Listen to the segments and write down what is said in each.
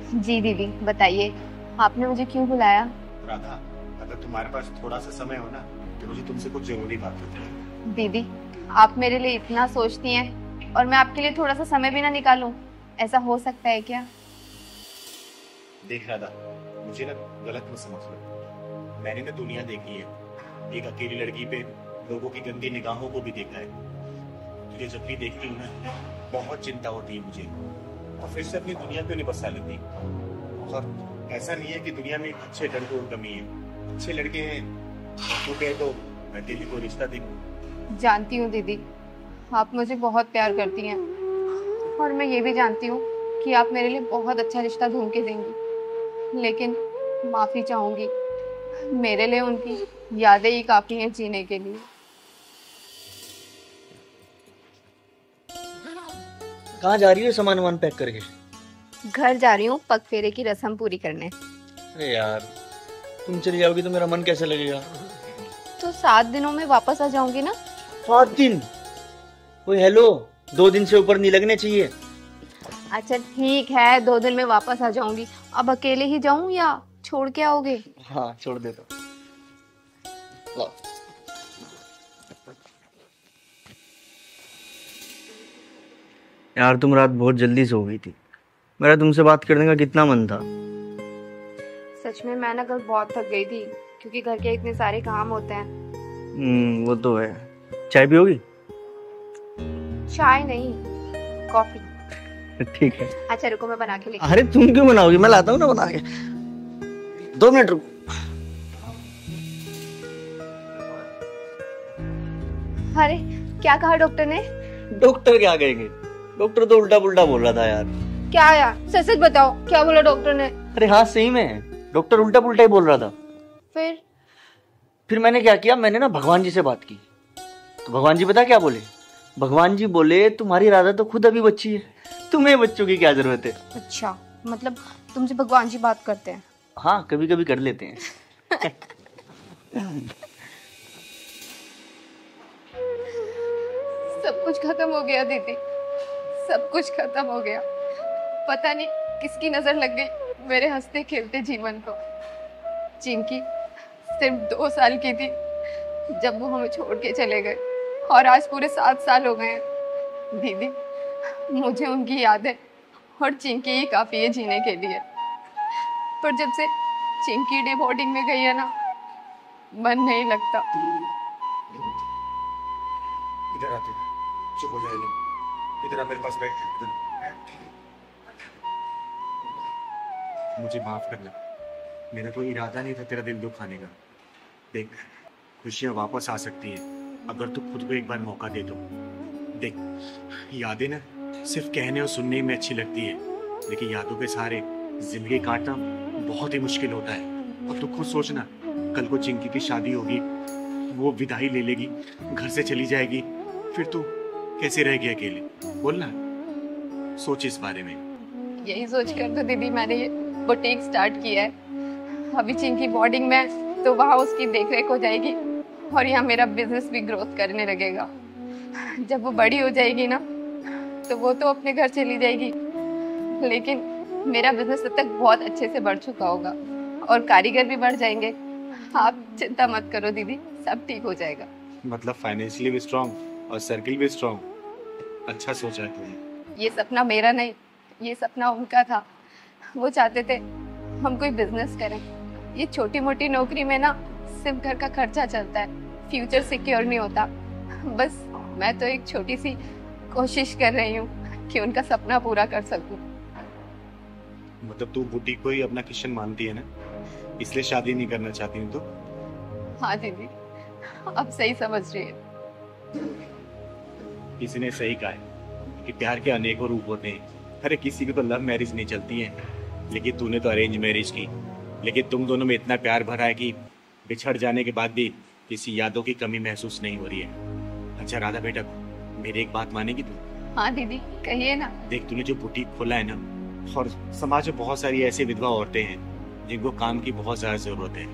जी दीदी बताइए, आपने मुझे क्यों बुलाया? राधा, अगर तुम्हारे पास थोड़ा सा समय हो ना तो मुझे तुमसे कुछ जरूरी बात करनी है। दीदी, आप मेरे लिए इतना सोचती हैं और मैं आपके लिए थोड़ा सा समय भी ना निकालूं, ऐसा हो सकता है क्या? देख राधा, मुझे ना गलत मत समझ लो। मैंने ना दुनिया देखी है, एक अकेली लड़की पे लोगों की गंदी निगाहों को भी देखा है। तुझे जब भी देखती हूँ ना बहुत चिंता होती है मुझे, और फिर से अपनी दुनिया क्यों नहीं बसा लेती। और ऐसा नहीं है कि दुनिया में अच्छे लड़कों की कमी है, अच्छे लड़के हैं। तो कहे तो मैं तेरी को रिश्ता देखूं। जानती हूँ दीदी, आप मुझे बहुत प्यार करती हैं और मैं ये भी जानती हूँ कि आप मेरे लिए बहुत अच्छा रिश्ता ढूंढ के देंगी, लेकिन माफ़ी चाहूँगी, मेरे लिए उनकी यादें ही काफ़ी हैं जीने के लिए। कहाँ जा रही हो सामान वामान पैक करके? घर जा रही हूँ पग फेरे की रस्म पूरी करने। अरे यार, तुम चली जाओगी तो मेरा मन कैसे लगेगा? तो 7 दिनों में वापस आ जाऊंगी ना। 7 दिन? ओए हेलो, 2 दिन से ऊपर नहीं लगने चाहिए। अच्छा ठीक है, 2 दिन में वापस आ जाऊंगी। अब अकेले ही जाऊं या छोड़ के आओगे? हाँ छोड़ दे तो। लो। यार तुम रात बहुत जल्दी सो गई थी, मेरा तुमसे बात करने का कितना मन था। सच में मैं ना कल बहुत थक गई थी, क्योंकि घर के इतने सारे काम होते हैं। वो तो है। चाय पियोगी? चाय नहीं, कॉफी। ठीक है। अच्छा रुको, मैं बना के लेके। अरे तुम क्यों बनाओगी, मैं लाता हूँ ना बना के। 2 मिनट रुको। अरे क्या कहा डॉक्टर ने? डॉक्टर क्या कहेंगे, डॉक्टर तो उल्टा पुल्टा बोल रहा था यार। क्या यार, सच सच बताओ, क्या बोला डॉक्टर ने? अरे हाँ सही में, डॉक्टर उल्टा पुल्टा ही बोल रहा था। फिर मैंने क्या किया, मैंने ना भगवान जी से बात की, तो भगवान जी पता क्या बोले? भगवान जी बोले तुम्हारी राधा तो खुद अभी बच्ची है, तुम्हें बच्चों की क्या जरूरत है। अच्छा, मतलब तुमसे भगवान जी बात करते हैं? हाँ कभी कभी कर लेते हैं। सब कुछ खत्म हो गया दीदी, सब कुछ खत्म हो गया। पता नहीं किसकी नजर लग गई मेरे हंसते खेलते जीवन को। जिनकी सिर्फ 2 साल की थी जब वो हमें छोड़ के चले गए, और आज पूरे 7 साल हो गए हैं। दीदी, मुझे उनकी यादें और चिंकी ही काफी है जीने के लिए। पर जब से चिंकी डे बोर्डिंग में गई है ना, मन नहीं लगता। इधर आते, चुप हो जाए। इधर आ मेरे पास बैठ। मुझे माफ करना, मेरा कोई इरादा नहीं था तेरा दिल दुखाने का। देख, खुशियां वापस आ सकती है अगर तू खुद को एक बार मौका दे तो। देख, यादें ना सिर्फ कहने और सुनने में अच्छी लगती है, लेकिन यादों के सहारे जिंदगी काटना बहुत ही मुश्किल होता है। और तू खुद सोचना, कल को चिंकी की शादी होगी, वो विदाई ले लेगी, घर से चली जाएगी, फिर तू कैसे रहेगी अकेले? बोलना, सोच इस बारे में। यही सोचकर तो दीदी मैंने ये बुटीक स्टार्ट किया है। अभी चिंकी बोर्डिंग में, तो वहाँ उसकी देखरेख हो जाएगी और यहाँ मेरा बिजनेस भी ग्रोथ करने लगेगा। जब वो बड़ी हो जाएगी ना, तो वो तो अपने घर चली जाएगी, लेकिन मेरा बिजनेस तब तक बहुत अच्छे से बढ़ चुका होगा और कारीगर भी बढ़ जाएंगे। आप चिंता मत करो दीदी, सब ठीक हो जाएगा। मतलब फाइनेंशियली भी स्ट्रॉन्ग और सर्किल भी स्ट्रॉन्ग। अच्छा सोचा है तुमने। ये सपना मेरा नहीं, ये सपना उनका था। वो चाहते थे हम कोई बिजनेस करें। ये छोटी मोटी नौकरी में ना सिर्फ घर का खर्चा चलता है, फ्यूचर सिक्योर नहीं होता। बस मैं तो एक छोटी सी कोशिश कर रही हूँ कि उनका सपना पूरा कर सकूं। मतलब तू बुटीक को ही अपना किशन मानती है ना, इसलिए शादी नहीं करना चाहती हूँ तो? हाँ दीदी, अब सही समझ रही है। किसी ने सही कहा है कि प्यार के अनेकों रूप होते हैं। अरे किसी की तो लव मैरिज नहीं चलती है, लेकिन तूने तो अरेंज मैरिज की। लेकिन तुम दोनों में इतना प्यार भरा है कि बिछड़ जाने के बाद भी किसी यादों की कमी महसूस नहीं हो रही है। अच्छा राधा बेटा, मेरी एक बात मानेगी तू? हाँ दीदी कहिए ना। देख, तूने जो बुटीक खोला है ना, और समाज में बहुत सारी ऐसी विधवा औरतें हैं जिनको काम की बहुत ज्यादा जरूरत है।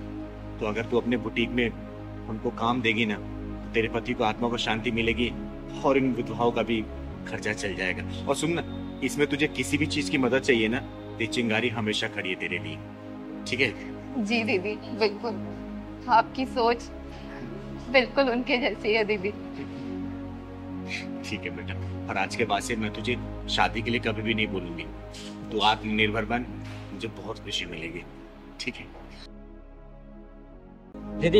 तो अगर तू अपने बुटीक में उनको काम देगी ना, तो तेरे पति को आत्मा को शांति मिलेगी और इन विधवाओं का भी खर्चा चल जाएगा। और सुन ना, इसमें तुझे किसी भी चीज की मदद चाहिए ना, ये चिंगारी हमेशा खड़ी है तेरे लिए, ठीक है? जी दीदी, बिल्कुल आपकी सोच बिल्कुल उनके जैसी है दीदी। ठीक है बेटा, और आज के बाद से मैं तुझे शादी के लिए कभी भी नहीं बोलूंगी। तू आत्मनिर्भर बन, मुझे बहुत खुशी मिलेगी, ठीक है? दीदी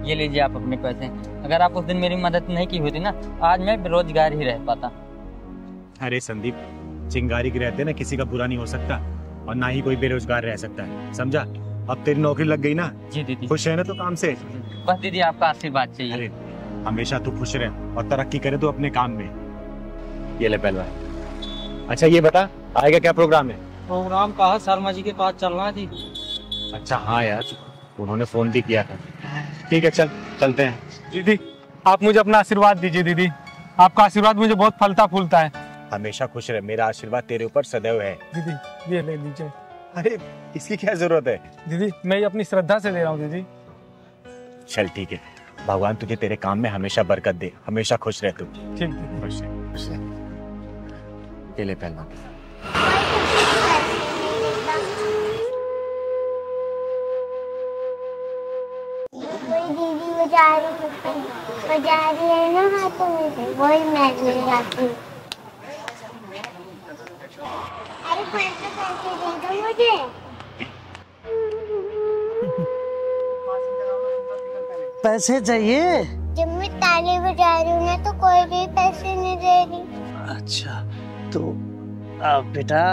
ये लीजिए आप अपने पैसे। अगर आप उस दिन मेरी मदद नहीं की होती ना, आज मैं बेरोजगार ही रह पाता। अरे संदीप, चिंगारी के रहते ना किसी का बुरा नहीं हो सकता, और ना ही कोई बेरोजगार रह सकता है, समझा? अब तेरी नौकरी लग गई ना? जी दीदी। खुश है ना तू काम से? बस दीदी आपका आशीर्वाद चाहिए। अरे हमेशा तू खुश रहे और तरक्की करे तू अपने काम में। ये ले पहलवान। अच्छा ये बता, आएगा क्या प्रोग्राम है? प्रोग्राम कहा शर्मा जी के पास चलना थी। अच्छा हाँ यार, उन्होंने फोन भी किया था। ठीक है चल, चलते हैं। दीदी आप मुझे अपना आशीर्वाद दीजिए दीदी, आपका आशीर्वाद मुझे बहुत फलता फूलता है। हमेशा खुश रहे, मेरा आशीर्वाद तेरे ऊपर सदैव है। दीदी ये ले लीजिए। अरे इसकी क्या जरूरत है? दीदी मैं ये अपनी श्रद्धा से दे रहा हूँ दीदी। चल ठीक है, भगवान तुझे तेरे काम में हमेशा बरकत दे, हमेशा खुश रह तू। ठीक दीदी। खुश रह, खुश रह। ये ले पहलवान। दीदी बजा रही है ना हाथों में से, वही मैं ले जाती हूँ। अरे पैसे दे दो मुझे। पैसे चाहिए? जब मैं ताली बजा रही हूँ ना तो कोई भी पैसे नहीं दे रही। अच्छा तो बेटा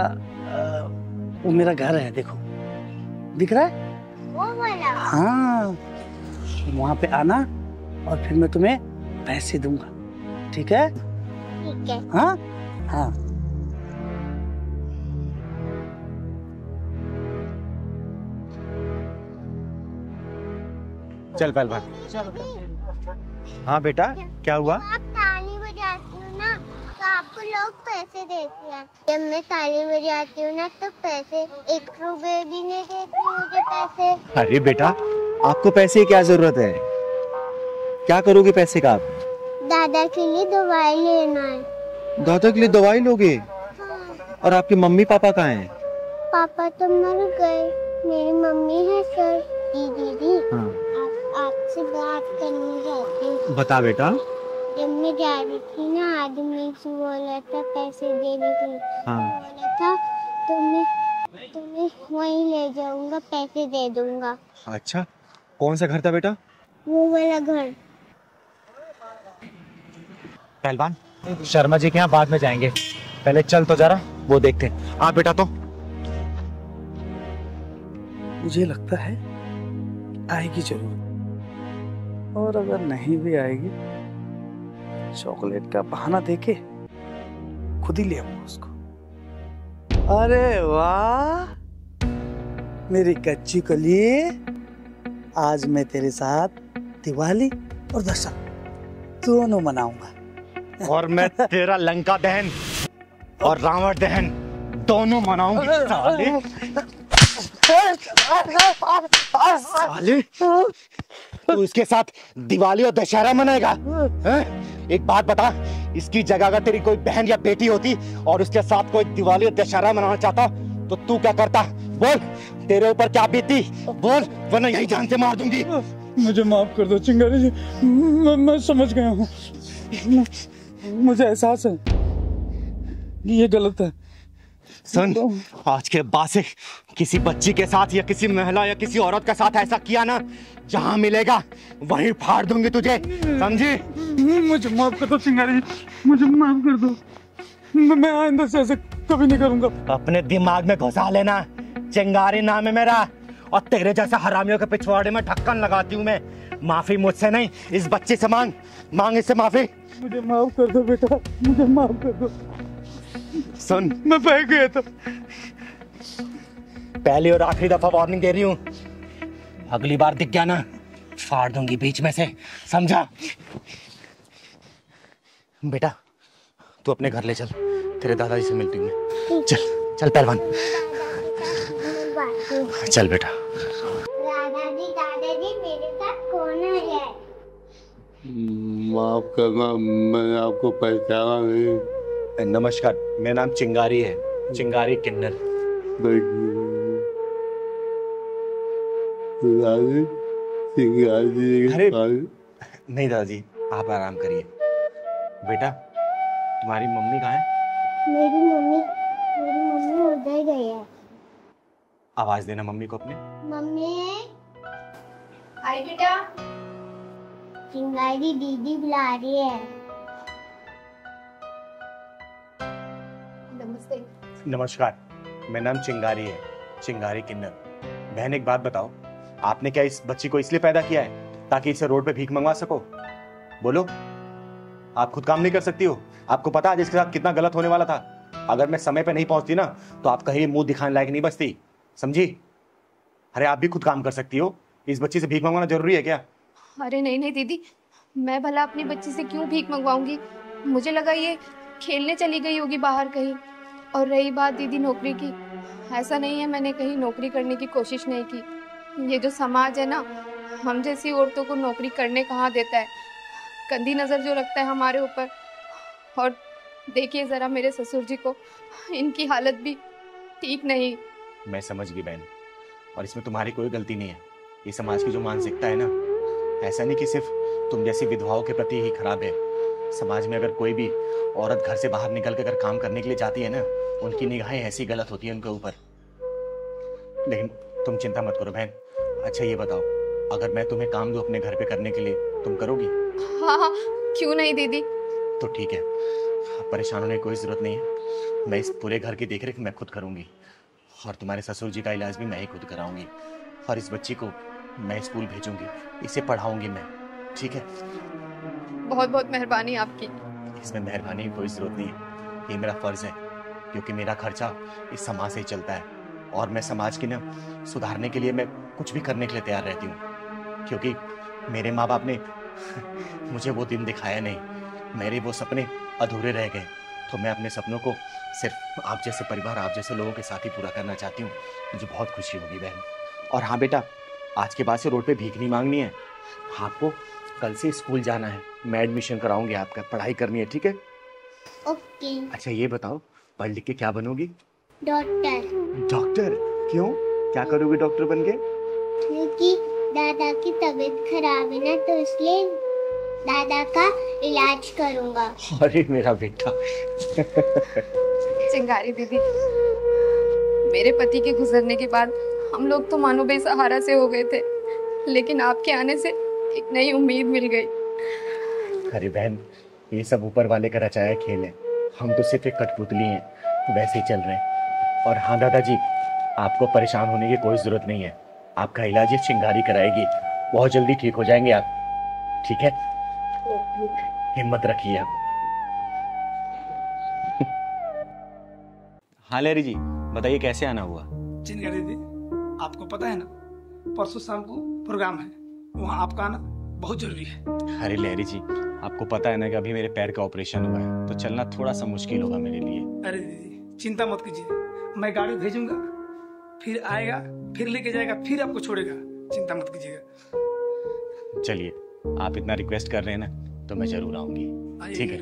वो मेरा घर है, देखो दिख रहा है? वो वाला? हाँ, वहाँ पे आना और फिर मैं तुम्हें पैसे दूंगा, ठीक है? ठीक है। हाँ हाँ। चल पहलवान। हाँ बेटा क्या हुआ? आप ताली बजाती हो ना तो आपको लोग पैसे देते हैं। जब मैं ताली बजाती हूँ ना तो पैसे 1 रुपए भी नहीं देते मुझे पैसे। अरे बेटा आपको पैसे की क्या जरूरत है? क्या करोगे पैसे का आप? दादा के लिए दवाई लेना है। दादा के लिए दवाई लोगे? हाँ। और आपके मम्मी पापा कहाँ हैं? पापा तो मर गए, मेरी मम्मी है सर। दीदी हाँ। आपसे बात करनी चाहती हूँ। बता बेटा। जब मैं जा रही थी ना, आदमी से बोला था पैसे देने के लिए। हाँ। बोला था तुम्हें वहीं ले जाऊंगा, पैसे दे दूंगा। अच्छा कौन सा घर था बेटा? वो वाला घर। पहलवान शर्मा जी के यहाँ बाद में जाएंगे, पहले चल तो जरा वो देखते हैं। हाँ बेटा तो मुझे लगता है आएगी जरूर, और अगर नहीं भी आएगी चॉकलेट का बहाना देके खुद ही ले आऊंगा उसको। अरे वाह मेरी कच्ची कली, आज मैं तेरे साथ दिवाली और दशहरा दोनों मनाऊंगा। और मैं तेरा लंका दहन और रावण दहन दोनों मनाऊंगी। साले तू इसके साथ दिवाली और दशहरा मनाएगा? एक बात बता, इसकी जगह अगर तेरी कोई बहन या बेटी होती और उसके साथ कोई दिवाली और दशहरा मनाना चाहता तो तू क्या करता? बोल, तेरे ऊपर क्या बीती? बोल, वरना यही जान से मार दूंगी। मुझे माफ कर दो चिंगारी जी, मैं समझ गया हूँ। मुझे एहसास है ये गलत है। सुन, आज के बाद से किसी बच्ची के साथ या किसी महिला या किसी औरत के साथ ऐसा किया ना, जहाँ मिलेगा वहीं फाड़ दूंगी तुझे, समझी? मुझे माफ कर दो चिंगारी जी, मुझे माफ कर दो। मैं आइंदा से ऐसे कभी नहीं करूंगा। अपने दिमाग में घुसा लेना, चिंगारी नाम है मेरा, और तेरे जैसे हरामियों के पिछवाड़े में ढक्कन लगाती हूँ मैं। माफी मुझसे नहीं, इस बच्चे से मांग इससे माफी। मुझे माफ कर दो बेटा, मुझे माफ कर दो। सुन, मैं बह गया था। पहली और आखिरी दफा वार्निंग दे रही हूँ, अगली बार दिख गया ना फाड़ दूंगी बीच में से, समझा? बेटा तू अपने घर ले चल, तेरे दादाजी से मिलती हूँ मैं। चल चल पहलवान, चल बेटा। दादाजी मेरे साथ कौन है? माफ करना, मैंने आपको पहचाना नहीं। नमस्कार, मेरा नाम चिंगारी है, चिंगारी किन्नर। दादी चिंगारी अरे नहीं दादाजी, आप आराम करिए। बेटा तुम्हारी मम्मी कहाँ है? मेरी मम्मी उधर गई है। आवाज देना मम्मी को अपने। मम्मी, आई बेटा। चिंगारी दीदी बुला रही है। नमस्ते। नमस्कार, मेरा नाम चिंगारी है, चिंगारी किन्नर। बहन एक बात बताओ, आपने क्या इस बच्ची को इसलिए पैदा किया है ताकि इसे रोड पे भीख मंगवा सको? बोलो, आप खुद काम नहीं कर सकती हो? आपको पता है इसके साथ कितना गलत होने वाला था? अगर मैं समय पे नहीं पहुंचती ना तो आप कहीं मुंह दिखाने लायक नहीं बचती, समझी? अरे आप भी खुद काम कर सकती हो, इस बच्ची से भीख मंगवाना जरूरी है क्या? अरे नहीं नहीं दीदी, मैं भला अपनी बच्ची से क्यों भीख मंगवाऊंगी? मुझे लगा ये खेलने चली गई होगी बाहर कहीं। और रही बात दीदी नौकरी की, ऐसा नहीं है मैंने कहीं नौकरी करने की कोशिश नहीं की। ये जो समाज है ना, हम जैसी औरतों को नौकरी करने कहाँ देता है, गंदी नज़र जो रखता है हमारे ऊपर। और देखिए ज़रा मेरे ससुर जी को, इनकी हालत भी ठीक नहीं। मैं समझ गई बहन, और इसमें तुम्हारी कोई गलती नहीं है। ये समाज की जो मानसिकता है ना, ऐसा नहीं कि सिर्फ तुम जैसी विधवाओं के प्रति ही खराब है। समाज में अगर कोई भी औरत घर से बाहर निकल कर अगर काम करने के लिए जाती है ना, उनकी निगाहें ऐसी गलत होती है उनके ऊपर। लेकिन तुम चिंता मत करो बहन। अच्छा ये बताओ, अगर मैं तुम्हें काम दूं अपने घर पे करने के लिए, तुम करोगी? हाँ हाँ, क्यों नहीं दीदी। तो ठीक है, परेशान होने की कोई जरूरत नहीं है। मैं इस पूरे घर की देखरेख मैं खुद करूंगी, और तुम्हारे ससुर जी का इलाज भी मैं ही खुद कराऊंगी। और इस बच्ची को मैं स्कूल भेजूंगी, इसे पढ़ाऊंगी मैं, ठीक है? बहुत बहुत मेहरबानी आपकी। इसमें मेहरबानी की कोई जरूरत नहीं है, ये मेरा फर्ज है, क्योंकि मेरा खर्चा इस समाज से ही चलता है। और मैं समाज की ना सुधारने के लिए मैं कुछ भी करने के लिए तैयार रहती हूँ, क्योंकि मेरे माँ बाप ने मुझे वो दिन दिखाया नहीं, मेरे वो सपने अधूरे रह गए। तो मैं अपने सपनों को सिर्फ आप जैसे परिवार, आप जैसे लोगों के साथ ही पूरा करना चाहती हूँ। मुझे बहुत खुशी होगी बहन। और हाँ बेटा, आज के बाद से रोड पे भीख नहीं मांगनी है। आपको कल से स्कूल जाना है, मैं एडमिशन कराऊंगी आपका, पढ़ाई करनी है, ठीक है? ओके। अच्छा ये बताओ, पढ़ लिख के क्या बनोगी? डॉक्टर। डॉक्टर? क्यों, क्या करोगे डॉक्टर बन के? क्योंकि दादा की तबीयत खराब है ना, तो इसलिए दादा का इलाज करूंगा। अरे मेरा बेटा। चिंगारी दीदी, मेरे पति के गुजरने के बाद हम लोग तो मानो बेसहारा से हो गए थे, लेकिन आपके आने से एक नई उम्मीद मिल गई। अरे बहन, ये सब ऊपर वाले का रचाया खेल है, हम तो सिर्फ एक कठपुतली हैं, वैसे ही चल रहे हैं। और हाँ दादाजी, आपको परेशान होने की कोई जरूरत नहीं है, आपका इलाज ये चिंगारी कराएगी, बहुत जल्दी ठीक हो जाएंगे आप, ठीक है? हिम्मत रखिए आप। हाँ लहरी जी, बताइए कैसे आना हुआ? चिंगारी दीदी, आपको पता है ना, परसों शाम को प्रोग्राम है, वहाँ आपका आना बहुत जरूरी है। अरे लहरी जी, आपको पता है ना कि अभी मेरे पैर का ऑपरेशन हुआ है, तो चलना थोड़ा सा मुश्किल होगा मेरे लिए। अरे दीदी चिंता मत कीजिए, मैं गाड़ी भेजूंगा, फिर आएगा, फिर लेके जाएगा, फिर आपको छोड़ेगा, चिंता मत कीजिएगा। चलिए, आप इतना रिक्वेस्ट कर रहे हैं ना, तो मैं जरूर आऊंगी, ठीक है?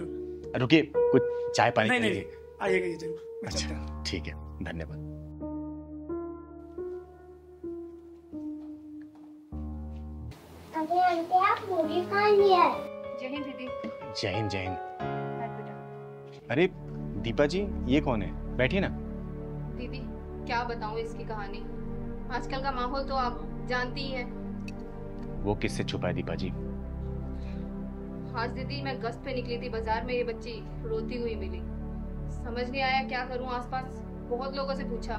रुकिए, कुछ चाय पानी नहीं पीजिए। आइएगा ये जरूर। मैं चलता हूँ। अच्छा ठीक है, धन्यवाद। अरे आंटी, आप मूवी कहाँ लिया है? जय हिंद दीदी। जय हिंद, जय हिंद। अरे दीपा जी, ये कौन है? बैठिए ना। दीदी क्या बताऊं इसकी कहानी, आजकल का माहौल तो आप जानती ही हैं। वो किससे छुपा है दीपा जी? आज दीदी मैं गश्त पे निकली थी बाजार में, ये बच्ची रोती हुई मिली। समझ नहीं आया क्या करूं, आसपास बहुत लोगों से पूछा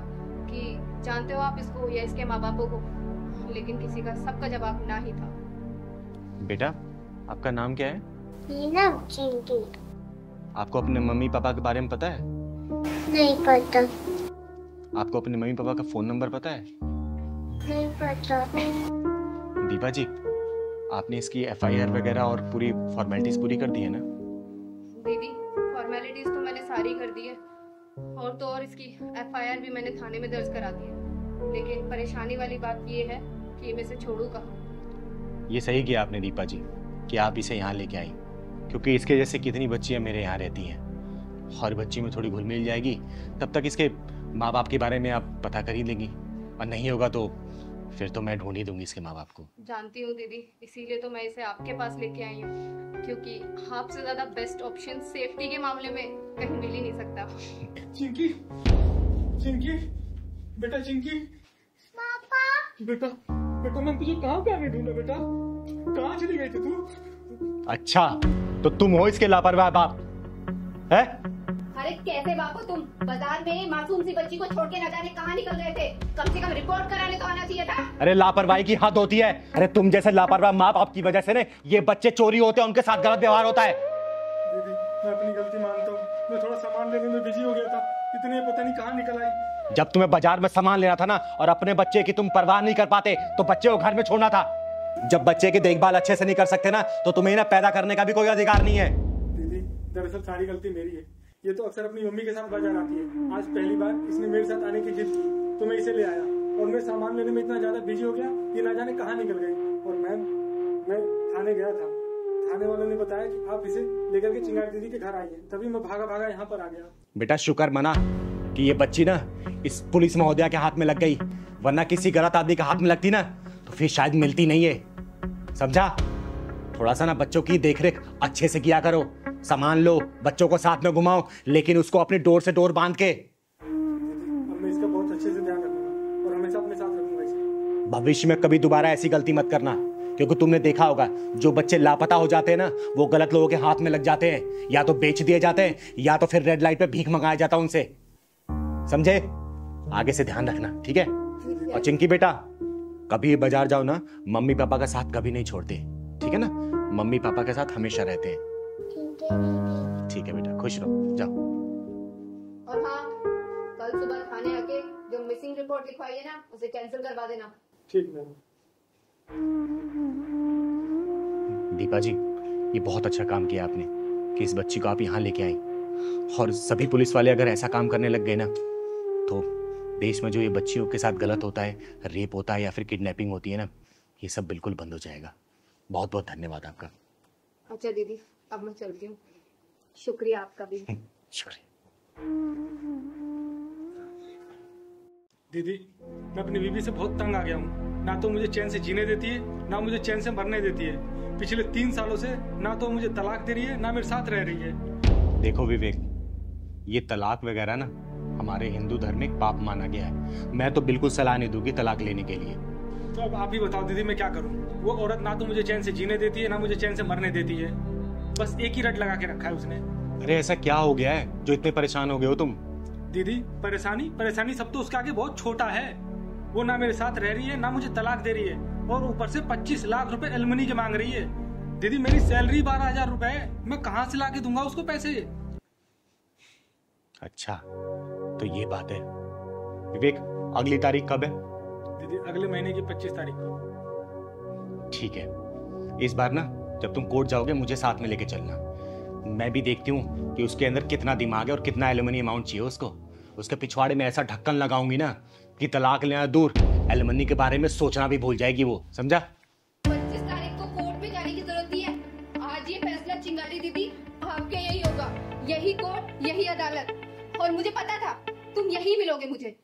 कि जानते हो आप इसको या इसके माँ बापों को, लेकिन किसी का सबका जवाब ना ही था। बेटा, आपका नाम क्या है? मीना चिंकी। आपको अपने मम्मी पापा के बारे में पता है? नहीं पता। आपको अपने मम्मी पापा का फोन नंबर पता है? नहीं पता। दीपा जी, आपने इसकी FIR वगैरह और पूरी फॉर्मेलिटीज पूरी कर दी है ना? दीदी फॉर्मेलिटीज तो मैंने सारी कर दी है, और तो और इसकी FIR भी मैंने थाने में दर्ज करा दी है, लेकिन परेशानी वाली बात ये है कि मैं इसे छोड़ू कहाँ। ये सही किया आपने दीपा जी कि आप इसे यहाँ लेके आई, क्योंकि इसके जैसे कितनी बच्चियाँ मेरे यहाँ रहती हैं। हर बच्ची में थोड़ी घुल मिल जाएगी, तब तक इसके माँ बाप के बारे में आप पता कर ही लेंगी, और नहीं होगा तो फिर तो मैं ढूंढ ही दूंगी इसके माँ बाप को। जानती हूँ दीदी, इसीलिए तो मैं इसे आपके पास लेके आई हूँ, क्योंकि आपसे ज्यादा बेस्ट ऑप्शन सेफ्टी के मामले में कहीं मिल ही नहीं सकता। चिंकी, चिंकी, बेटा चिंकी, पापा बेटा बेटा मैं तुझे कहाँ पे आने ढूंढा बेटा, कहाँ चली गई थी तू? अच्छा, तो तुम हो इसके लापरवाह बाप है? अरे कैसे बापू तुम बाजार में मासूम सी बच्ची को छोड़ के न जाने कहाँ निकल गए थे? कम से कम रिपोर्ट कराने तो आना चाहिए था। अरे लापरवाही की हद होती है। अरे तुम जैसे लापरवाह माँ बाप की वजह से ना ये बच्चे चोरी होते हैं, उनके साथ गलत व्यवहार होता है। दीदी मैं अपनी गलती मानता हूँ, मैं थोड़ा सामान लेने में बिजी हो गया था, इतने पता नहीं कहाँ निकल आई। जब तुम्हें बाजार में सामान लेना था ना और अपने बच्चे की तुम परवाह नहीं कर पाते तो बच्चे को घर में छोड़ना था। जब बच्चे की देखभाल अच्छे से नहीं कर सकते ना तो तुम्हें ना पैदा करने का भी कोई अधिकार नहीं है। दीदी दरअसल सारी गलती मेरी है, ये तो अक्सर अपनी मम्मी के साथ बाजार आती है। आज पहली बार इसने मेरे साथ आने की जिद की तो मैं इसे ले आया, और मैं सामान लेने में इतना ज्यादा बिजी हो गया ये ना जाने कहाँ निकल गई। और मैं थाने गया था, थाने वालों ने बताया कि आप इसे लेकर के चिंगारी दीदी के घर आई है, तभी मैं भागा भागा यहाँ पर आ गया। बेटा शुक्र मना कि ये बच्ची ना इस पुलिस महोदया के हाथ में लग गई, वरना किसी गलत आदमी के हाथ में लगती ना तो फिर शायद मिलती नहीं है, समझा? थोड़ा सा ना बच्चों की देखरेख अच्छे से किया करो, सामान लो, बच्चों को साथ में घुमाओ, लेकिन उसको अपनी डोर से डोर बांध के। अब मैं इसका बहुत अच्छे से ध्यान रखूंगा और हमेशा अपने साथ रखूंगा इसे। भविष्य में कभी दोबारा ऐसी गलती मत करना, क्योंकि तुमने देखा होगा जो बच्चे लापता हो जाते हैं ना वो गलत लोगों के हाथ में लग जाते हैं, या तो बेच दिए जाते हैं या तो फिर रेड लाइट पे भीख मंगाया जाता है उनसे, समझे? आगे से ध्यान रखना, ठीक है? और चिंकी बेटा कभी बाजार जाओ ना मम्मी पापा का साथ कभी नहीं छोड़ते, ठीक है ना? मम्मी पापा के साथ हमेशा रहते हैं। ठीक है बेटा, खुश रहो, जाओ। और हाँ, कल सुबह थाने आके जो मिसिंग रिपोर्ट लिखवाई है ना उसे कैंसिल करवा देना। ठीक है दीपा जी, ये बहुत अच्छा काम किया आपने कि इस बच्ची को आप यहाँ लेके आई, और सभी पुलिस वाले अगर ऐसा काम करने लग गए ना तो देश में जो ये बच्चियों के साथ गलत होता है, रेप होता है या फिर किडनैपिंग होती है ना, ये सब बिल्कुल बंद हो जाएगा। बहुत बहुत धन्यवाद आपका। अच्छा दीदी, अब मैं चलती हूँ, शुक्रिया आपका भी। शुक्रिया। दीदी मैं अपनी बीवी से बहुत तंग आ गया हूँ, ना तो मुझे चैन से जीने देती है ना मुझे चैन से मरने देती है। पिछले 3 सालों से ना तो मुझे तलाक दे रही है ना मेरे साथ रह रही है। देखो विवेक, ये तलाक वगैरह ना हमारे हिंदू धर्म में एक पाप माना गया है, मैं तो बिल्कुल सलाह नहीं दूंगी तलाक लेने के लिए। तो अब आप ही बताओ दीदी मैं क्या करूँ? वो औरत ना तो मुझे चैन से जीने देती है ना मुझे चैन से मरने देती है, बस एक ही रट लगा के रखा है उसने। अरे ऐसा क्या हो गया है जो इतने परेशान हो गए हो तुम? दीदी परेशानी सब तो उसके आगे बहुत छोटा है। वो ना मेरे साथ रह रही है ना मुझे तलाक दे रही है, और ऊपर से 25 लाख रुपए एलमनी के मांग रही है। दीदी मेरी सैलरी 12,000 रुपए है, मैं कहाँ से ला के दूंगा उसको पैसे? अच्छा तो ये बात है। विवेक अगली तारीख कब है? दीदी अगले महीने की 25 तारीख को। ठीक है, इस बार ना जब तुम कोर्ट जाओगे मुझे साथ में लेके चलना, मैं भी देखती हूँ कि उसके अंदर कितना दिमाग है और कितना एलुमनी अमाउंट चाहिए उसको। उसके पिछवाड़े में ऐसा ढक्कन लगाऊंगी ना कि तलाक लेना दूर, एलुमनी के बारे में सोचना भी भूल जाएगी वो, समझा? 25 तारीख को कोर्ट में जाने की जरूरत नहीं है, आज ये फैसला चिंगारी दीदी आपके यही होगा, यही कोर्ट यही अदालत, और मुझे पता था तुम यही मिलोगे मुझे।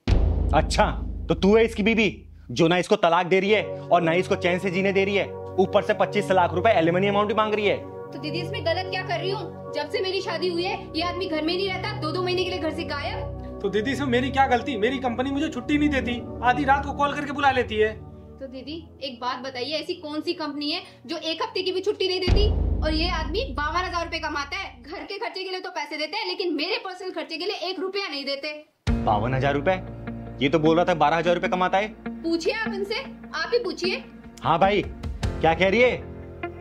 अच्छा तो तू है इसकी बीबी जो ना इसको तलाक दे रही है और ना इसको चैन से जीने दे रही है, ऊपर से 25 लाख रुपए एलुमनी अमाउंट भी मांग रही है। तो दीदी इसमें गलत क्या कर रही हूँ? जब से मेरी शादी हुई है ये आदमी घर में नहीं रहता, 2-2 महीने के लिए घर से गायब। तो दीदी इसमें मेरी क्या गलती? मेरी कंपनी मुझे छुट्टी नहीं देती, आधी रात को कॉल करके बुला लेती है। तो दीदी एक बात बताइए, ऐसी कौन सी कंपनी है जो 1 हफ्ते की भी छुट्टी नहीं देती? और ये आदमी 52,000 रुपए कमाता है, घर के खर्चे के लिए तो पैसे देते हैं लेकिन मेरे पर्सनल खर्चे के लिए 1 रुपया नहीं देते। 52,000 रुपए? ये तो बोल रहा था 12,000 रुपए कमाता है। पूछिए आप इनसे, आप ही पूछिए। हाँ भाई क्या कह रही है?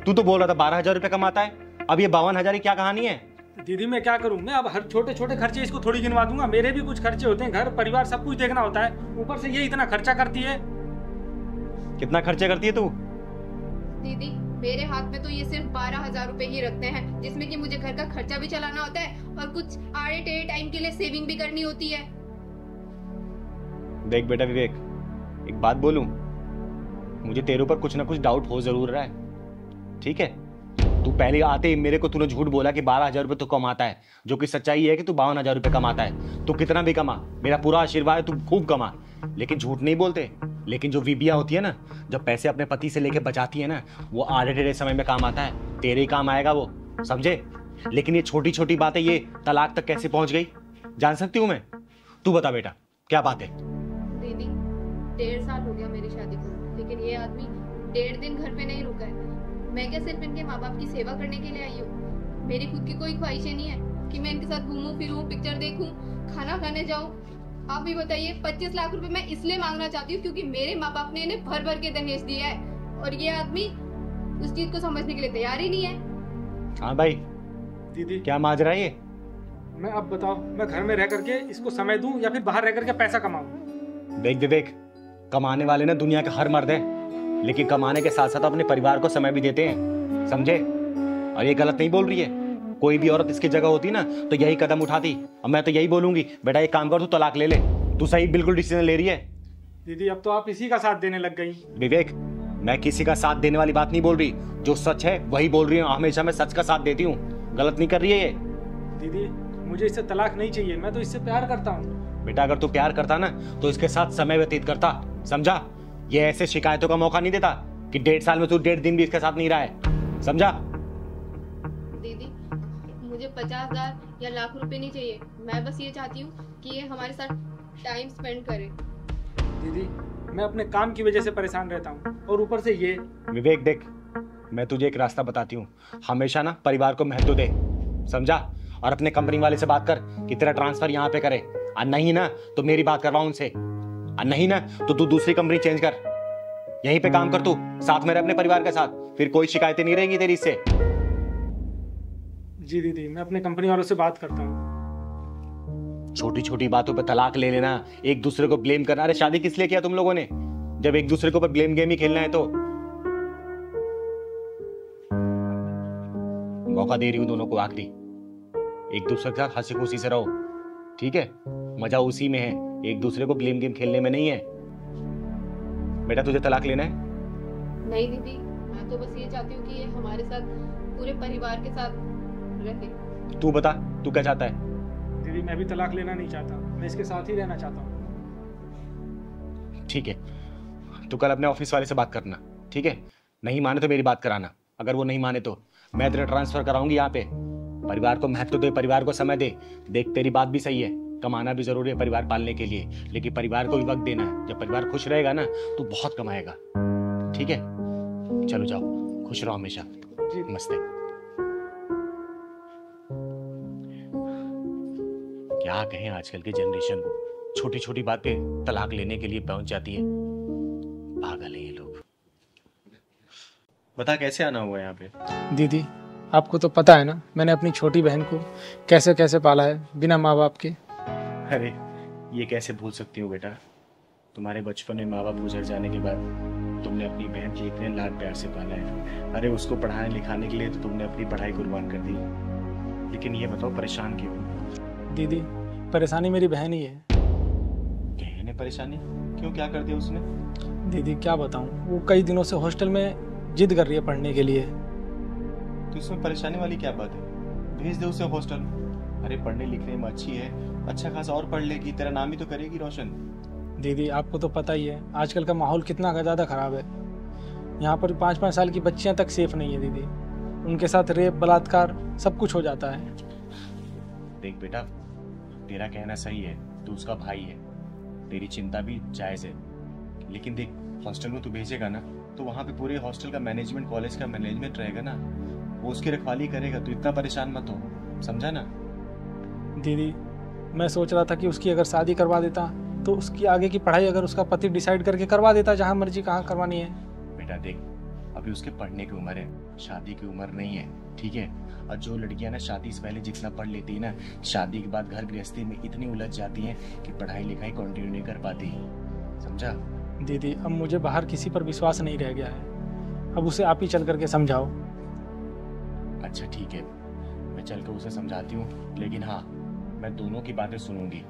तू तो बोल रहा था 12,000 रुपए कमाता है, अब ये 52,000 की क्या कहानी है? दीदी मैं क्या करूं, मैं अब हर छोटे छोटे खर्चे इसको थोड़ी गिनवा दूंगा, मेरे भी कुछ खर्चे होते हैं, घर परिवार सब कुछ देखना होता है, ऊपर से ये इतना खर्चा करती है। कितना खर्चे करती है तू? दीदी मेरे हाथ में तो ये सिर्फ 12,000 रुपए ही रखते हैं, जिसमें कि मुझे घर का खर्चा भी चलाना होता है और कुछ आड़े टेढ़े टाइम के लिए सेविंग भी करनी होती है। देख बेटा विवेक, एक बात बोलूं, मुझे तेरे ऊपर कुछ ना कुछ डाउट हो जरूर रहा है, ठीक है? तू पहले आते ही मेरे को तूने झूठ बोला कि 12,000 रुपये तू कमाता है, जो कि सच्चाई है कि तू 52,000 रुपये कमाता है। तू कितना भी कमा, मेरा पूरा आशीर्वाद है, तू खूब कमा, लेकिन झूठ नहीं बोलते। लेकिन जो विबिया होती है ना, जब पैसे अपने पति से लेके बचाती है ना, वो आधे टेढ़े समय में काम आता है, तेरे ही काम आएगा वो, समझे। लेकिन ये छोटी छोटी बातें ये तलाक तक कैसे पहुंच गई, जान सकती हूँ मैं? तू बता बेटा, क्या बात है? दीदी 1.5 साल हो गया मेरी शादी को, लेकिन ये आदमी 1.5 दिन घर पे नहीं रुका है। मैं क्या सिर्फ इनके माँ बाप की सेवा करने के लिए आई हूँ? मेरी खुद की कोई ख्वाहिशें नहीं है कि मैं इनके साथ घूमूं फिरूं, पिक्चर देखूं, खाना खाने जाऊं। आप भी बताइए, 25 लाख रुपए मैं इसलिए मांगना चाहती हूँ क्योंकि मेरे माँ बाप ने इन्हें भर भर के दहेज दिया है, और ये आदमी उस चीज को समझने के लिए तैयार ही नहीं है। हाँ भाई, दीदी क्या माजरा है ये? मैं अब बताओ, मैं घर में रह करके इसको समय दूं या फिर बाहर रह करके पैसा कमाऊं? देख विवेक, कमाने वाले ना दुनिया का हर मर्द है, लेकिन कमाने के साथ साथ अपने परिवार को समय भी देते हैं, समझे। और ये गलत नहीं बोल रही है, कोई भी औरत इसकी जगह होती ना तो यही कदम उठाती। और मैं तो यही बोलूंगी, बेटा एक काम कर, तू तलाक ले ले। तू सही बिल्कुल डिसीजन ले रही है। दीदी अब तो आप इसी का साथ देने लग गई। विवेक, मैं किसी का साथ देने वाली बात नहीं बोल रही, जो सच है वही बोल रही हूँ। हमेशा मैं सच का साथ देती हूँ, गलत नहीं कर रही है ये। दीदी मुझे इससे तलाक नहीं चाहिए, मैं तो इससे प्यार करता हूँ। बेटा अगर तू प्यार करता ना तो इसके साथ समय व्यतीत करता, समझा। ये ऐसे शिकायतों का मौका नहीं देता कि 1.5 साल में तू 1.5 दिन भी इसके साथ नहीं रहा है, समझा। दीदी मुझे 50,000 या लाख रुपए नहीं चाहिए, मैं बस ये चाहती हूँ कि ये हमारे साथ टाइम स्पेंड करे। दीदी मैं अपने काम की वजह से परेशान रहता हूँ, और ऊपर से ये। विवेक देख, मैं तुझे एक रास्ता बताती हूँ, हमेशा ना परिवार को महत्व दे, समझा। और अपने कंपनी वाले से बात कर कि तेरा ट्रांसफर यहाँ पे करे, और नहीं ना तो मेरी बात करवा उनसे, और नहीं ना तो तू दूसरी कंपनी चेंज कर, यहीं पे काम कर तू, साथ में रह अपने परिवार के साथ, फिर कोई शिकायतें नहीं रहेंगी तेरी इससे। जी दीदी, मैं अपने कंपनी वालों से बात करता हूँ। छोटी छोटी बातों पे तलाक ले लेना, एक दूसरे को ब्लेम करना। अरे शादी किस लिए किया तुम लोगों ने, जब एक दूसरे को ऊपर ब्लेम गेम ही खेलना है तो। मौका दे रही हूं दोनों को आखिरी, एक दूसरे के साथ हंसी खुशी से रहो, ठीक है। मजा उसी में है, एक दूसरे को ब्लेम गेम खेलने में नहीं है। बेटा तुझे तलाक लेना है? नहीं दीदी, मैं तो बस ये चाहती हूँ कि ये हमारे साथ पूरे परिवार के साथ रहे। तू बता, तू क्या चाहता है? दीदी मैं भी तलाक लेना नहीं चाहता, मैं इसके साथ ही रहना चाहता हूँ। ठीक है, तू कल अपने ऑफिस वाले से बात करना, ठीक है। नहीं माने तो मेरी बात कराना, अगर वो नहीं माने तो मैं तेरा ट्रांसफर कराऊंगी यहाँ पे। परिवार को महत्व दे, परिवार को समय दे। देख तेरी बात भी सही है, कमाना भी जरूरी है परिवार पालने के लिए, लेकिन परिवार को भी वक्त देना है। जब परिवार खुश रहेगा ना तो बहुत कमाएगा, ठीक है। चलो जाओ, खुश रहो हमेशा। नमस्ते। क्या कहें आजकल के जनरेशन को, छोटी छोटी बातें तलाक लेने के लिए पहुंच जाती है, पागल है ये लोग। बता कैसे आना हुआ यहाँ पे? दीदी आपको तो पता है ना, मैंने अपनी छोटी बहन को कैसे कैसे पाला है बिना माँ बाप के। अरे ये कैसे भूल सकती हूँ बेटा, तुम्हारे बचपन में माँ बाप गुजर जाने के बाद तुमने अपनी बहन की इतने लाड प्यार से पाला है। अरे उसको पढ़ाने लिखाने के लिए तो तुमने अपनी पढ़ाई कुर्बान कर दी, लेकिन ये बताओ परेशान क्यों? दीदी परेशानी मेरी बहन ही है। बहन है परेशानी? क्यों, क्या कर दिया उसने? दीदी क्या बताऊँ, वो कई दिनों से हॉस्टल में जिद कर रही है पढ़ने के लिए। तो इसमें परेशानी वाली क्या बात है, भेज दे उसे हॉस्टल। अरे पढ़ने लिखने में अच्छी है, अच्छा खासा और पढ़ लेगी, तेरा नाम ही तो करेगी रोशन। दीदी आपको तो पता ही है आजकल का माहौल कितना ज़्यादा खराब है। यहाँ पर 5-5 साल की बच्चियाँ तक सेफ नहीं है दीदी, उनके साथ रेप बलात्कार सब कुछ हो जाता है। देख बेटा, तेरा कहना सही है, तू उसका भाई है, तेरी चिंता भी जायज़ है, लेकिन देख हॉस्टल में तू भेजेगा ना तो वहाँ पे पूरे हॉस्टल का मैनेजमेंट, कॉलेज का मैनेजमेंट रहेगा ना, वो उसकी रखवाली करेगा। तू इतना परेशान मत हो, समझा ना। दीदी मैं सोच रहा था कि उसकी अगर शादी करवा देता तो उसकी आगे की पढ़ाई अगर उसका पति डिसाइड करके करवा देता, जहाँ मर्जी कहाँ करवानी है। बेटा देख, अभी उसके पढ़ने की उम्र है, शादी की उम्र नहीं है, ठीक है। और जो लड़कियां ना शादी से पहले जितना पढ़ लेती है ना, शादी के बाद घर गृहस्थी में इतनी उलझ जाती हैं कि पढ़ाई लिखाई कंटिन्यू नहीं कर पाती, समझा। दीदी अब मुझे बाहर किसी पर विश्वास नहीं रह गया है, अब उसे आप ही चल करके समझाओ। अच्छा ठीक है, मैं चल कर उसे समझाती हूँ, लेकिन हाँ मैं दोनों की बातें सुनूंगी।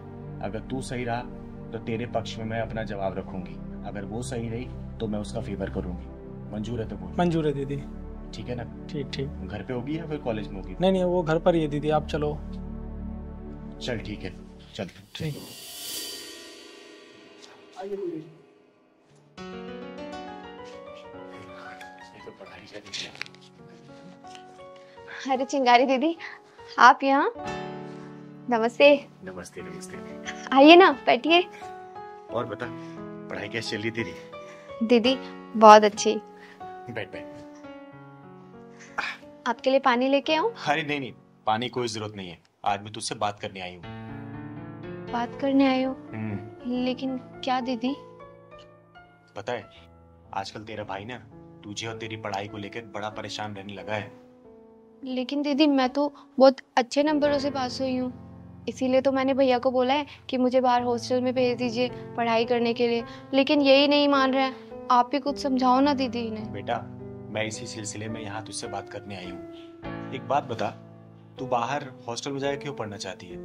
अगर तू सही रहा तो तेरे पक्ष में मैं अपना जवाब रखूंगी, अगर वो सही रही तो मैं उसका फेवर करूंगी। मंजूर है तो बोल। मंजूर है दीदी। ठीक है ना? ठीक ठीक। घर पे होगी या फिर कॉलेज में होगी? नहीं नहीं, वो घर पर ही है दीदी, आप चलो। चल ठीक है, चल। ठीक। आइए दीदी। तो पढ़ाई करनी है। अरे चिंगारी दीदी, आप यहाँ? नमस्ते। नमस्ते नमस्ते। आइए ना, बैठिए। और बता, पढ़ाई कैसी चल रही तेरी? दीदी बहुत अच्छी। बैठ बैठ। आपके लिए पानी लेके आऊं? अरे नहीं नहीं, पानी कोई जरूरत नहीं है। आज मैं तुझसे बात करने आई हूँ। बात करने आई हो? लेकिन क्या दीदी? पता है, आजकल तेरा भाई ना तुझे और तेरी पढ़ाई को लेकर बड़ा परेशान रहने लगा है। लेकिन दीदी मैं तो बहुत अच्छे नंबरों से पास हुई हूँ, इसीलिए तो मैंने भैया को बोला है कि मुझे बाहर हॉस्टल में भेज दीजिए पढ़ाई करने के लिए, लेकिन यही नहीं मान रहे हैं। आप ही कुछ समझाओ ना दीदी इन्हें। बेटा, मैं इसी सिलसिले में यहाँ तुझसे बात करने आई हूँ। एक बात बता, तू बाहर हॉस्टल में जाकर क्यों पढ़ना चाहती है?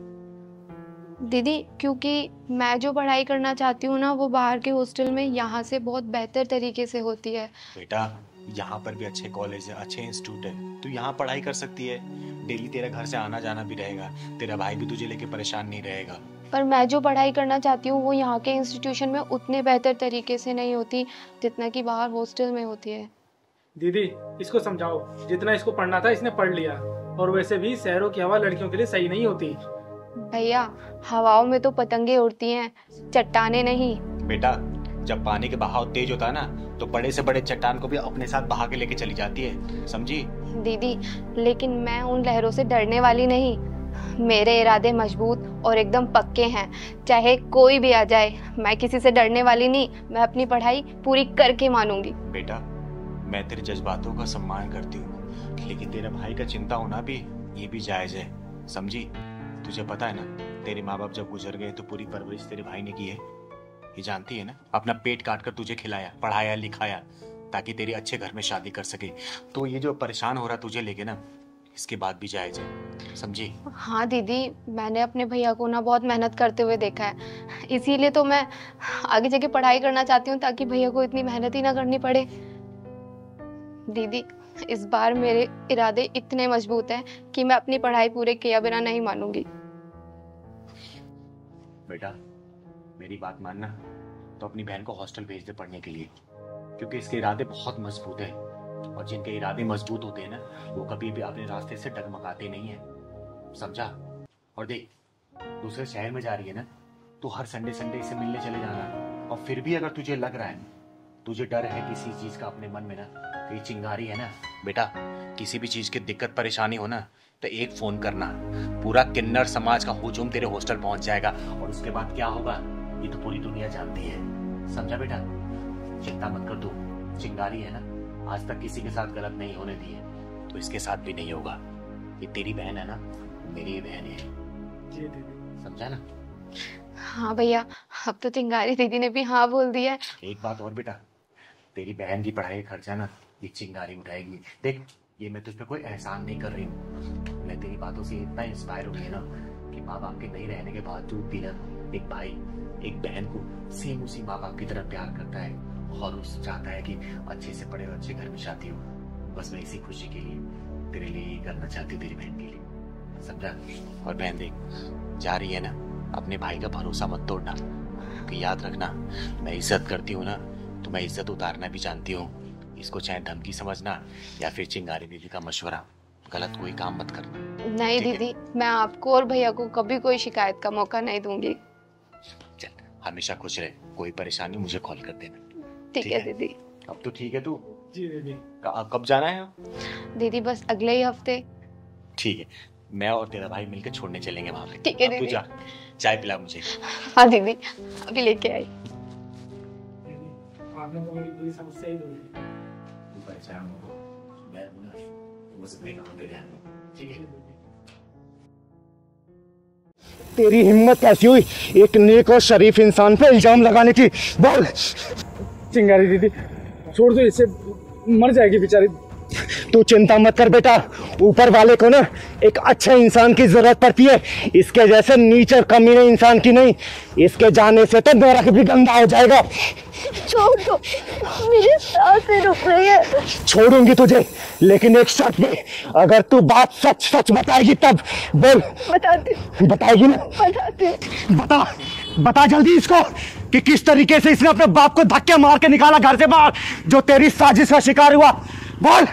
दीदी क्योंकि मैं जो पढ़ाई करना चाहती हूँ ना, वो बाहर के हॉस्टल में यहाँ से बहुत बेहतर तरीके से होती है। बेटा, यहाँ पर भी अच्छे कॉलेज है, अच्छे इंस्टीट्यूट है, तू यहाँ पढ़ाई कर सकती है। डेली तेरा घर से आना जाना भी रहेगा, तेरा भाई भी तुझे लेके परेशान नहीं रहेगा। पर मैं जो पढ़ाई करना चाहती हूँ वो यहाँ के इंस्टीट्यूशन में उतने बेहतर तरीके से नहीं होती जितना कि बाहर हॉस्टल में होती है। दीदी इसको समझाओ, जितना इसको पढ़ना था इसने पढ़ लिया, और वैसे भी शहरों की हवा लड़कियों के लिए सही नहीं होती। भैया, हवाओं में तो पतंगे उड़ती हैं, चट्टाने नहीं। बेटा, जब पानी के बहाव तेज होता है ना, तो बड़े से बड़े चट्टान को भी अपने साथ बहा के लेके चली जाती है, समझी? दीदी लेकिन मैं उन लहरों से डरने वाली नहीं, मेरे इरादे मजबूत और एकदम पक्के हैं। चाहे कोई भी आ जाए, मैं किसी से डरने वाली नहीं, मैं अपनी पढ़ाई पूरी करके मानूंगी। बेटा, मैं तेरे जज्बातों का सम्मान करती हूँ, लेकिन तेरे भाई का चिंता होना भी ये भी जायज है, समझी? तुझे पता है ना, तेरे माँ बाप जब गुजर गए तो पूरी परवरिश तेरे भाई ने की है, ये जानती है ना? अपना पेट काट कर तुझे खिलाया, पढ़ाया, लिखाया, ताकि तेरी अच्छे घर में शादी कर सके। तो ये जो परेशान हो रहा तुझे लेके ना, इसके बाद भी जायज है, समझी? हाँ दीदी, मैंने अपने भैया को ना बहुत मेहनत करते हुए देखा है, इसीलिए तो मैं आगे जाके पढ़ाई करना चाहती हूँ ताकि भैया को इतनी मेहनत ही ना करनी पड़े। दीदी इस बार मेरे इरादे इतने मजबूत हैं कि मैं अपनी पढ़ाई पूरे किया बिना नहीं मानूंगी। बेटा, मेरी बात मानना, तो अपनी बहन को हॉस्टल भेज दे पढ़ने के लिए, क्योंकि इसके इरादे बहुत मजबूत है, और जिनके इरादे मजबूत होते हैं ना, वो कभी भी अपने रास्ते से डगमगाते नहीं है, समझा? और देख, दूसरे शहर में जा रही है ना, तो हर संडे संडे इसे मिलने चले जाना। और फिर भी अगर तुझे लग रहा है, तुझे डर है किसी चीज का अपने मन में ना, तो ये चिंगारी है ना बेटा, किसी भी चीज की दिक्कत परेशानी हो ना, तो एक फोन करना, पूरा किन्नर समाज का हुजूम तेरे हॉस्टल पहुंच जाएगा, और उसके बाद क्या होगा ये तो पूरी दुनिया जानती है, समझा बेटा? चिंता मत कर, तू चिंगारी है ना, आज तक किसी के साथ गलत नहीं होने दी है, तो इसके साथ भी नहीं होगा। ये तेरी बहन है ना, मेरी बहन है, जी दीदी, समझा ना? हाँ भैया, अब तो चिंगारी दीदी ने भी हाँ बोल दिया है। एक बात और बेटा, तेरी बहन की पढ़ाई का खर्चा ना ये चिंगारी उठाएगी। देख, ये मैं तुझ पे कोई एहसान नहीं कर रही हूँ, मैं तेरी बातों से इतना इंस्पायर हुई है ना कि माँ बाप के नहीं रहने के बावजूद भी ना एक भाई एक बहन को सेम उसी माँ बाप की तरह प्यार करता है, और उस चाहता है कि अच्छे से पढ़े और अच्छे घर में शादी हो। बस मैं इसी खुशी के लिए तेरे लिए ये करना चाहती हूँ, तेरी बहन के लिए, समझा? और बहन देख, जा रही है ना, अपने भाई का भरोसा मत तोड़ना, क्योंकि याद रखना, मैं इज्जत करती हूँ ना, तो मैं इज्जत उतारना भी जानती हूँ। इसको चाहे धमकी समझना या फिर चिंगारी दीदी का मशवरा, गलत कोई काम मत करना। नहीं दीदी, मैं आपको और भैया को कभी कोई शिकायत का मौका नहीं दूंगी। चल, हमेशा खुश रहे, कोई परेशानी मुझे कॉल कर देना। ठीक है दीदी। अब तो ठीक है तू? जी दीदी। कब जाना है? दीदी बस अगले ही हफ्ते। ठीक है, मैं और तेरा भाई मिलकर छोड़ने चलेंगे वहाँ पे। ठीक है दीदी। तू जा, चाय पिला मुझे। हाँ दीदी, अभी लेके आई। आपने तो मेरी पूरी समस्या ही दूर की। तू परेशान हो, मैं बस नहीं कहूँ तेरे, ठीक है? तेरी हिम्मत कैसी हुई एक नेक और शरीफ इंसान पे इल्जाम लगाने की? बोल। चिंगारी दीदी छोड़ दो इसे, मर जाएगी बेचारी, तू चिंता मत कर बेटा, ऊपर वाले को ना एक अच्छे इंसान की जरूरत पड़ती है, इसके जैसे नीच और कमीने इंसान की नहीं। इसके जाने से तो नरक भी गंदा हो जाएगा। छोड़ दो, मेरी सांसें रुक रही है। छोड़ूंगी तुझे, लेकिन एक शर्त पे, अगर तू बात सच सच बताएगी तब। बोल। बताती। बताएगी ना? बताती। बता जल्दी इसको कि किस तरीके से इसने अपने बाप को धक्के मार के निकाला घर से बाहर, जो तेरी साजिश का शिकार हुआ। बोल।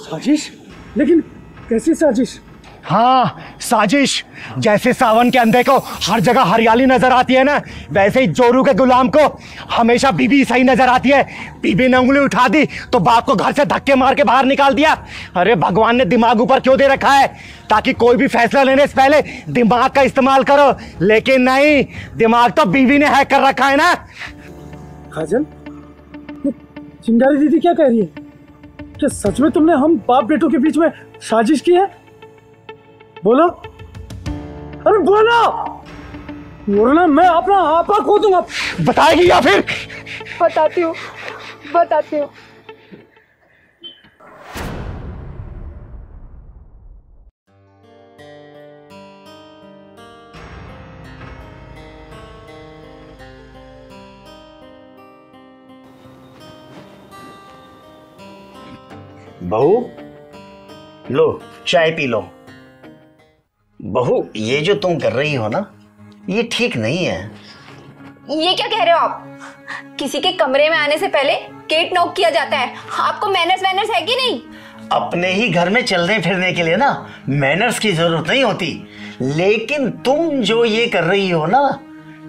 साजिश? लेकिन कैसी साजिश? हाँ, साजिश। जैसे सावन के अंधे को हर जगह हरियाली नजर आती है ना, वैसे ही जोरू के गुलाम को हमेशा बीबी सही नजर आती है। बीबी ने उंगली उठा दी तो बाप को घर से धक्के मार के बाहर निकाल दिया। अरे भगवान ने दिमाग ऊपर क्यों दे रखा है? ताकि कोई भी फैसला लेने से पहले दिमाग का इस्तेमाल करो, लेकिन नहीं, दिमाग तो बीवी ने हैक कर रखा है ना। काजल, चिंगारी दीदी क्या कह रही है? क्या सच में तुमने हम बाप बेटों के बीच में साजिश की है? बोलो, अरे बोलो, वरना मैं अपना आपा खो दूंगा। बताएगी या फिर? बताती हूँ। बहू, लो चाय पी लो। बहू, ये जो तुम कर रही हो ना, ये ठीक नहीं है। ये क्या कह रहे हो आप? किसी के कमरे में आने से पहले गेट नॉक किया जाता है। आपको मैनर्स है कि नहीं? अपने ही घर में चलने फिरने के लिए ना मैनर्स की जरूरत नहीं होती, लेकिन तुम जो ये कर रही हो ना,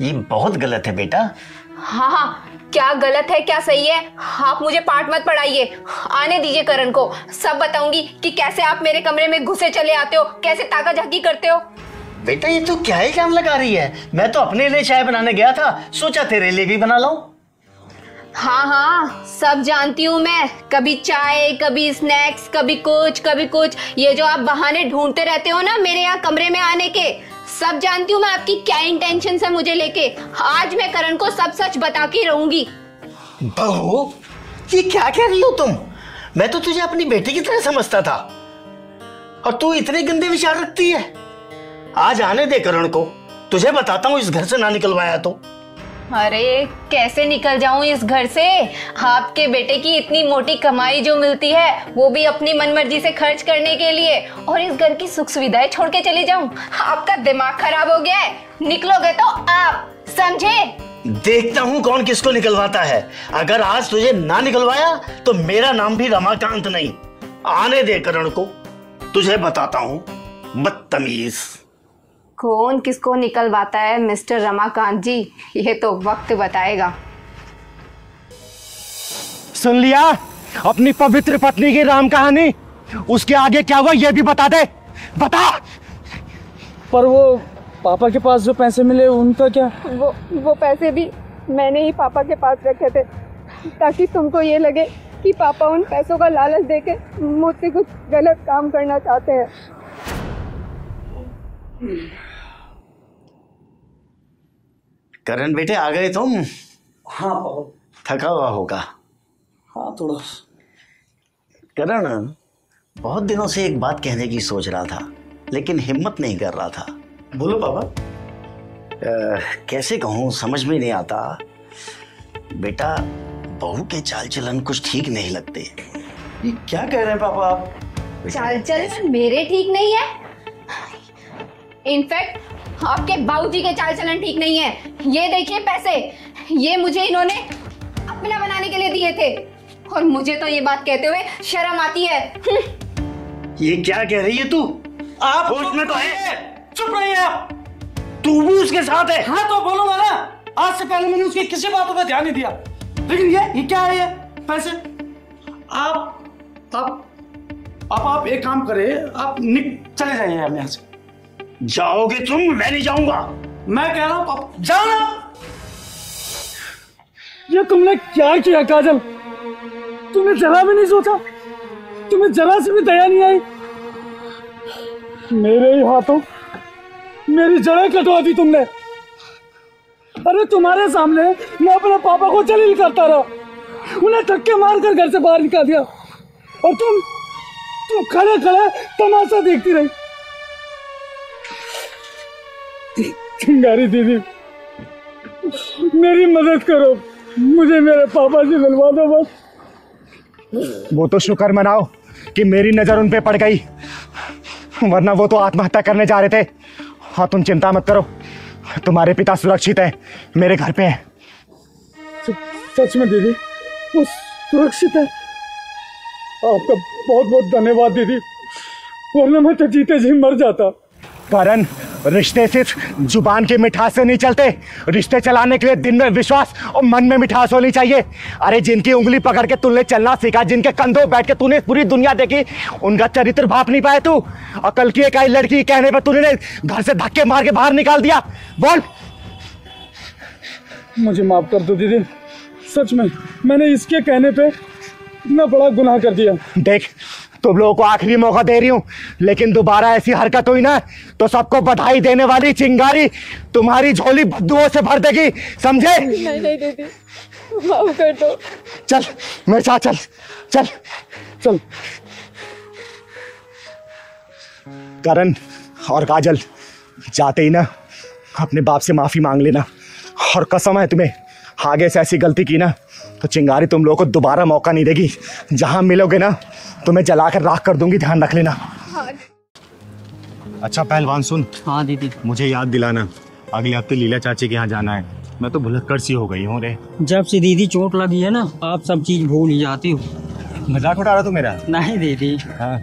ये बहुत गलत है बेटा। हाँ, क्या गलत है क्या सही है, आप मुझे पाठ मत पढ़ाइए। आने दीजिए करण को, सब बताऊंगी कि कैसे आप मेरे कमरे में घुसे चले आते हो, कैसे ताका झाकी करते हो। बेटा, ये तो क्या इल्जाम लगा रही है? मैं तो अपने लिए चाय बनाने गया था, सोचा तेरे लिए भी बना लाऊं। हाँ, सब जानती हूँ मैं। कभी चाय, कभी स्नैक्स, कभी कुछ। ये जो आप बहाने ढूंढते रहते हो ना मेरे यहाँ कमरे में आने के, सब जानती हूँ मैं आपकी क्या इंटेंशन है मुझे लेके। आज मैं करण को सब सच बता के रहूंगी। बहू, ये क्या कह रही हो तुम? मैं तो तुझे अपनी बेटी की तरह समझता था, और तू इतने गंदे विचार रखती है। आज आने दे करण को, तुझे बताता हूँ इस घर से ना निकलवाया तो। अरे कैसे निकल जाऊं इस घर से? आपके बेटे की इतनी मोटी कमाई जो मिलती है वो भी अपनी मनमर्जी से खर्च करने के लिए, और इस घर की सुख सुविधाएं छोड़ के चली जाऊं? आपका दिमाग खराब हो गया है। निकलोगे तो आप समझे? देखता हूँ कौन किसको निकलवाता है। अगर आज तुझे ना निकलवाया तो मेरा नाम भी रमाकांत नहीं। आने दे करण को, तुझे बताता हूँ, बदतमीज। कौन किसको निकलवाता है मिस्टर रमाकांत जी, ये तो वक्त बताएगा। सुन लिया अपनी पवित्र पत्नी की राम कहानी? उसके आगे क्या हुआ ये भी बता दे, बता। पर वो पापा के पास जो पैसे मिले उनका क्या? वो पैसे भी मैंने ही पापा के पास रखे थे, ताकि तुमको ये लगे कि पापा उन पैसों का लालच देके मुझसे कुछ गलत काम करना चाहते हैं। करण बेटे, आ गए तुम? हाँ, थका हुआ होगा। हाँ, थोड़ा। करण, बहुत दिनों से एक बात कहने की सोच रहा था, लेकिन हिम्मत नहीं कर रहा था। बोलो पापा। कैसे कहूँ, समझ में नहीं आता। बेटा, बहू के चाल चलन कुछ ठीक नहीं लगते। ये क्या कह रहे हैं पापा आप? चाल चलन मेरे ठीक नहीं है, इनफैक्ट आपके बाबूजी के चाल चलन ठीक नहीं है। ये देखिए पैसे, ये मुझे इन्होंने अपना बनाने के लिए दिए थे, और मुझे तो ये बात कहते हुए शर्म आती है। ये क्या कह रही है तू? आप उसमें तो है। चुप रहिए आप। तू भी उसके साथ है? हाँ तो बोलूंगा ना। आज से पहले मैंने उसकी किसी बातों पे ध्यान नहीं दिया, लेकिन ये क्या है? ये पैसे आप एक काम करें, आप चले जाइए यहाँ से। जाओगे तुम? मैं नहीं जाऊंगा। मैं कह रहा हूँ आप जाओ ना। ये तुमने क्या किया काजल? तुमने जरा भी नहीं सोचा? तुम्हें जरा से भी दया नहीं आई? मेरे ही हाथों मेरी जड़ें कटवा दी तुमने। अरे तुम्हारे सामने मैं अपने पापा को जलील करता रहा, उन्हें धक्के मार कर घर से बाहर निकाल दिया, और तुम खड़े खड़े तमाशा देखती रही। चिंगारी दीदी, मेरी मदद करो, मुझे मेरे पापा से मिलवा दो बस। वो तो शुक्र मनाओ कि मेरी नजर उन पे पड़ गई, वरना वो तो आत्महत्या करने जा रहे थे। हाँ, तुम चिंता मत करो, तुम्हारे पिता सुरक्षित हैं, मेरे घर पे हैं। सच में दीदी, वो सुरक्षित है? आपका बहुत बहुत धन्यवाद दीदी, वरना मैं तो जीते जी मर जाता। करण, रिश्ते सिर्फ जुबान की मिठास से नहीं चलते, रिश्ते चलाने के लिए दिन में विश्वास और मन में मिठास होनी चाहिए। अरे जिनकी उंगली पकड़ के तूने चलना सीखा, जिनके कंधों बैठ के तूने पूरी दुनिया देखी, उनका चरित्र भाप नहीं पाया तू। और कल की एक आई लड़की के कहने पर तूने घर से धक्के मार के बाहर निकाल दिया। बोल। मुझे माफ कर दो दीदी, सच में मैंने इसके कहने पे इतना बड़ा गुनाह कर दिया। देख, तुम लोगों को आखिरी मौका दे रही हूं, लेकिन दोबारा ऐसी हरकत हुई ना तो सबको बधाई देने वाली चिंगारी तुम्हारी झोली बद्दुओं से भर देगी, समझे? नहीं नहीं दीदी, माफ कर दो। चल मेरे साथ चल चल चल। करण और काजल, जाते ही ना अपने बाप से माफी मांग लेना, और कसम है तुम्हें, आगे से ऐसी गलती की ना तो चिंगारी तुम लोगों को दोबारा मौका नहीं देगी। जहां मिलोगे ना तुम्हें जलाकर राख कर दूंगी, ध्यान रख लेना। हाँ। अच्छा पहलवान सुन। हाँ दीदी। मुझे याद दिलाना, अगले हफ्ते लीला चाची के यहाँ जाना है। मैं तो भुलक्कड़ सी हो गई हूँ रे। जब से दीदी चोट लगी है ना, आप सब चीज भूल ही जाती हो। मजाक उठा रहा तू मेरा? नहीं दीदी। हाँ।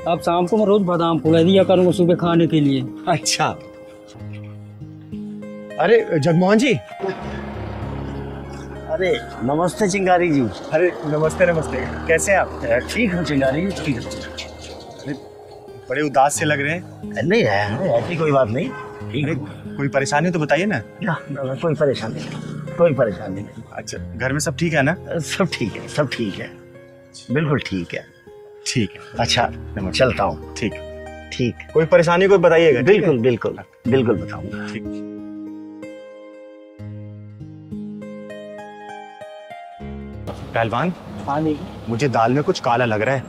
अब शाम को मैं रोज बादाम फुला दिया करूँगा सुबह खाने के लिए। अच्छा। अरे जगमोहन जी। अरे नमस्ते चिंगारी जी। अरे नमस्ते नमस्ते, कैसे हैं आप? ठीक हूँ चिंगारी जी, ठीक है। अरे बड़े उदास से लग रहे हैं। नहीं है, ऐसी कोई बात नहीं। ठीक, कोई परेशानी तो बताइए ना। कोई परेशानी नहीं, कोई परेशानी नहीं। अच्छा, घर में सब ठीक है ना? सब ठीक है, सब ठीक है, बिल्कुल ठीक है। ठीक है। अच्छा चलता हूँ। ठीक ठीक। कोई परेशानी कोई बताइएगा। बिल्कुल बिल्कुल बिल्कुल बताऊंगा। ठीक। पहलवान। हाँ दीदी। मुझे दाल में कुछ काला लग रहा है।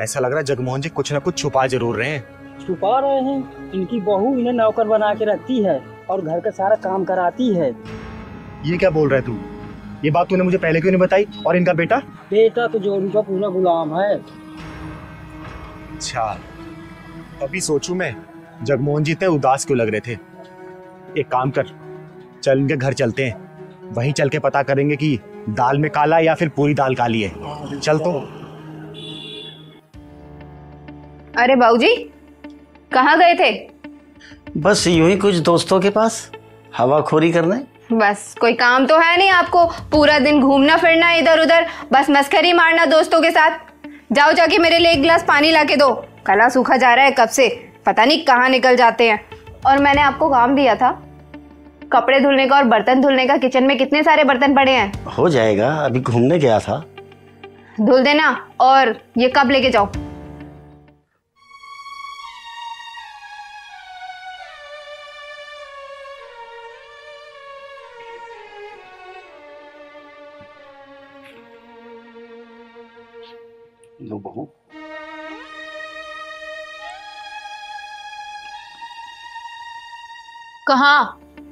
ऐसा लग रहा है जगमोहन जी कुछ ना कुछ छुपा जरूर रहे हैं। छुपा रहे हैं? इनकी बहू इन्हें नौकर बना के रखती है और घर का सारा काम कराती है। ये क्या बोल रहा है तू? ये बात तूने मुझे पहले क्यों नहीं बताई? और इनका बेटा? बेटा तो जोरू का पूरा गुलाम है। अच्छा, अभी सोचूं मैं जगमोहन जी इतने उदास क्यों लग रहे थे। एक काम कर, चल इनके घर चलते हैं, वहीं चल के पता करेंगे कि दाल में काला या फिर पूरी दाल काली है। चल तो। अरे बाबूजी, कहाँ गए थे? बस यूं ही कुछ दोस्तों के पास हवाखोरी करने। बस कोई काम तो है नहीं आपको? पूरा दिन घूमना फिरना इधर उधर, बस मस्करी मारना दोस्तों के साथ। जाओ जाके मेरे लिए एक गिलास पानी ला के दो, गला सूखा जा रहा है कब से, पता नहीं कहाँ निकल जाते हैं। और मैंने आपको काम दिया था कपड़े धुलने का और बर्तन धुलने का, किचन में कितने सारे बर्तन पड़े हैं। हो जाएगा, अभी घूमने गया था। धुल देना। और ये कब लेके जाओ? लो बहू।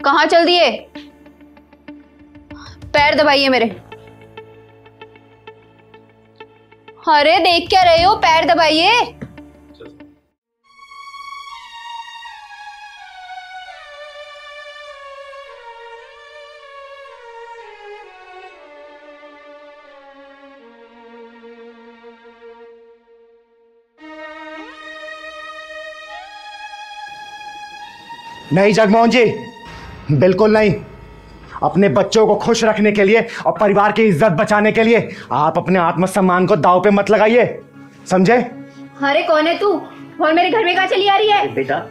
कहाँ चल दिए? पैर दबाइए मेरे। अरे देख क्या रहे हो, पैर दबाइए। नहीं जगमोहन जी, बिल्कुल नहीं। अपने बच्चों को खुश रखने के लिए और परिवार की इज्जत बचाने के लिए आप अपने आत्मसम्मान को दांव पे मत लगाइए, समझे? अरे कौन है तू और मेरे घर में कहाँ चली आ रही है? बेटा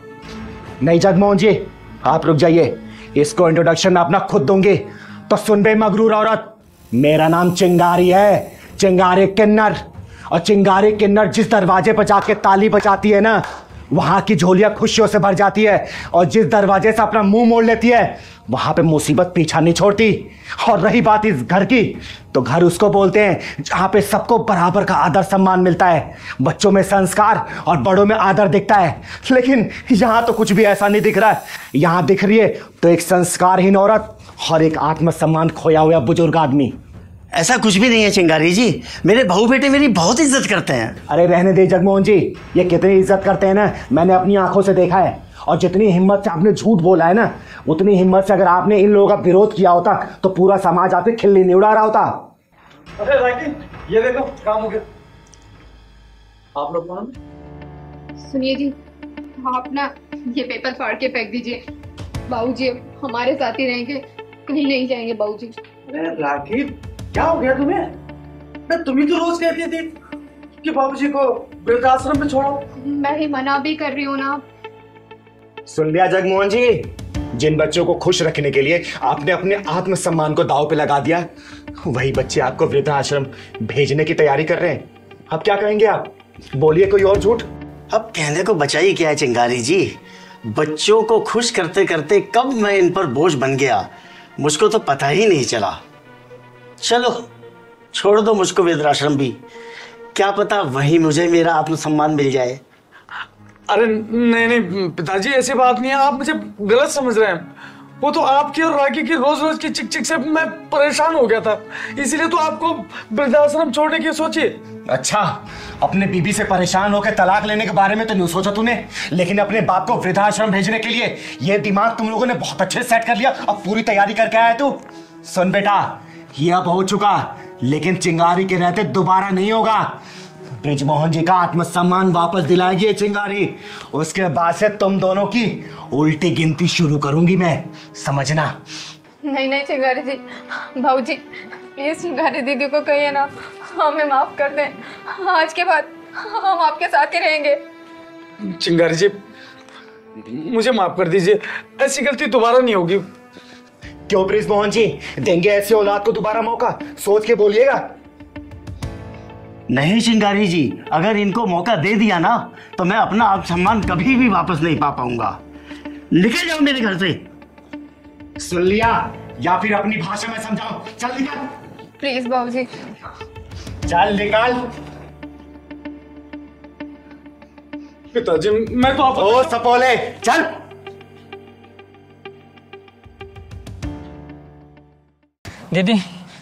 नहीं जगमोहन जी, आप रुक जाइए, इसको इंट्रोडक्शन मैं अपना खुद दूंगी। तो सुन बे मगरूर औरत, मेरा नाम चिंगारी है, चिंगारी किन्नर। और चिंगारी किन्नर जिस दरवाजे पर जाके ताली बजाती है ना, वहां की झोलियां खुशियों से भर जाती है, और जिस दरवाजे से अपना मुंह मोड़ लेती है वहां पे मुसीबत पीछा नहीं छोड़ती। और रही बात इस घर की, तो घर उसको बोलते हैं जहां पे सबको बराबर का आदर सम्मान मिलता है, बच्चों में संस्कार और बड़ों में आदर दिखता है। लेकिन यहां तो कुछ भी ऐसा नहीं दिख रहा है। यहां दिख रही है तो एक संस्कारहीन औरत और एक आत्मसम्मान खोया हुआ बुजुर्ग आदमी। ऐसा कुछ भी नहीं है चिंगारी जी, मेरे बहू बेटे मेरी बहुत इज्जत करते हैं। अरे रहने दे जगमोहन जी, ये कितनी इज्जत करते हैं ना, मैंने अपनी आंखों से देखा है। और जितनी हिम्मत से आपने झूठ बोला है ना, उतनी हिम्मत से अगर आपने इन लोगों का विरोध किया होता तो पूरा समाज आपकी खिल्ली नहीं उड़ा रहा होता। अरे राकी, ये देखो काम हो गया। आप लोग कौन? सुनिए जी, आप ना ये पेपर फाड़ के फेंक दीजिए। बाबूजी हमारे साथ ही रहेंगे, कहीं नहीं जाएंगे बाबूजी। अरे राकी, क्या हो गया तुम्हें? मैं तुम ही तो रोज कहती थी कि बाबूजी को वृद्धाश्रम में छोड़ो। मैं ही मना भी कर रही हूँ ना। सुन लिया जगमोहन जी, जिन बच्चों को खुश रखने के लिए आपने अपने आत्मसम्मान को दांव पे लगा दिया, वही बच्चे आपको वृद्धाश्रम भेजने की तैयारी कर रहे हैं। अब क्या कहेंगे आप? बोलिए कोई और झूठ। अब कहने को बचा ही क्या है चिंगारी जी, बच्चों को खुश करते करते कब मैं इन पर बोझ बन गया मुझको तो पता ही नहीं चला। चलो छोड़ दो मुझको वृद्धाश्रम भी, क्या पता वहीं मुझे मेरा आत्मसम्मान मिल जाए। अरे नहीं नहीं पिताजी, ऐसी बात नहीं है, आप मुझे गलत समझ रहे हैं। वो तो आपकी और राकी की रोज रोज की चिक चिक से मैं परेशान हो गया था, इसीलिए तो आपको वृद्धाश्रम छोड़ने की सोची। अच्छा, अपने बीबी से परेशान होकर तलाक लेने के बारे में तो नहीं सोचा तूने, लेकिन अपने बाप को वृद्धाश्रम भेजने के लिए ये दिमाग तुम लोगों ने बहुत अच्छे से सेट कर लिया। अब पूरी तैयारी करके आया तू। सुन बेटा, ये अब हो चुका, लेकिन चिंगारी के रहते दोबारा नहीं होगा। ब्रिजमोहन जी का आत्मसम्मान वापस दिलाएगी ये चिंगारी, उसके बाद से तुम दोनों की उल्टी गिनती शुरू करूंगी मैं, समझना। नहीं नहीं चिंगारी जी, भाऊजी प्लीज चिंगारी दीदी को कहिए ना, हमें माफ कर दें। आज के बाद हम आपके साथ ही रहेंगे। चिंगारी जी मुझे माफ कर दीजिए, ऐसी गलती दोबारा नहीं होगी। क्यों ब्रिजमोहन जी, देंगे ऐसे औलाद को दोबारा मौका? सोच के बोलिएगा। नहीं चिंगारी जी, अगर इनको मौका दे दिया ना तो मैं अपना आत्मसम्मान कभी भी वापस नहीं पा पाऊंगा। निकल जाओ मेरे घर से। सुन लिया, या फिर अपनी भाषा में समझाओ। चल निकल प्लीज बाबूजी। चल निकाल। पिताजी मैं तो आप ओ सपोले चल। दीदी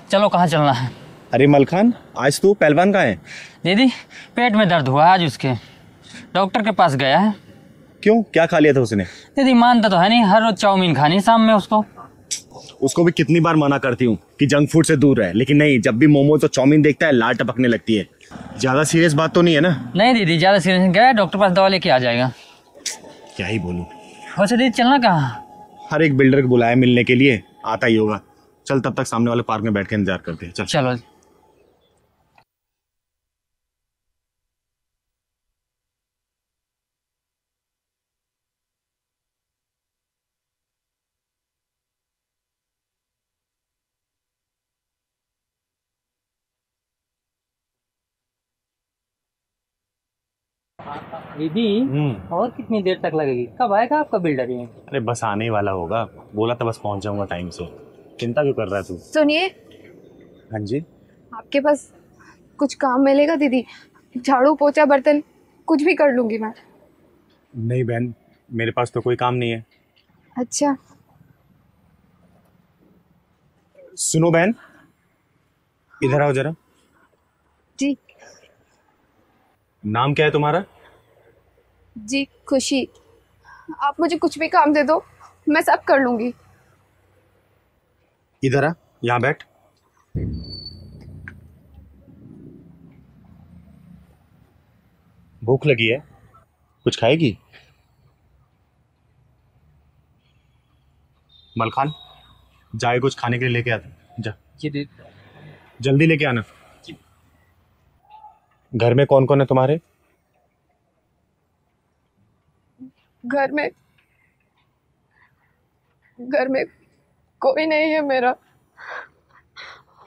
चलो, कहाँ चलना है? अरे मलखान, आज तू पहलवान कहाँ है? दीदी पेट में दर्द हुआ आज उसके, डॉक्टर के पास गया है। क्यों, क्या खा लिया था उसने? दीदी मानता तो है नहीं, हर रोज चाउमीन खानी शाम में उसको भी कितनी बार मना करती हूँ कि जंक फूड से दूर रहे, लेकिन नहीं, जब भी मोमोज और चाउमीन देखता है लाल टपकने लगती है। ज्यादा सीरियस बात तो नहीं है ना? नहीं दीदी ज्यादा सीरियस, गया डॉक्टर पास, दवा लेके आ जाएगा। क्या ही बोलूं। वैसे दीदी चलना कहाँ? हर एक बिल्डर को बुलाया मिलने के लिए, आता ही होगा। चल तब तक सामने वाले पार्क में बैठ के इंतजार करते हैं। चल चलो। दीदी और कितनी देर तक लगेगी? कब आएगा आपका बिल्डर ये? अरे बस आने ही वाला होगा, बोला था बस पहुंच जाऊंगा टाइम से। चिंता क्यों कर रहा है तू? सुनिए। हाँ जी। आपके पास कुछ काम मिलेगा दीदी? झाड़ू पोछा बर्तन कुछ भी कर लूंगी मैं। नहीं बहन, मेरे पास तो कोई काम नहीं है। अच्छा सुनो बहन, इधर आओ जरा। जी। नाम क्या है तुम्हारा? जी खुशी। आप मुझे कुछ भी काम दे दो, मैं सब कर लूंगी। इधर आ, यहाँ बैठ। भूख लगी है, कुछ खाएगी? मलखान, जाए कुछ खाने के लिए लेके आता। जा जल्दी लेके आना। घर में कौन कौन है तुम्हारे? घर में कोई नहीं है मेरा,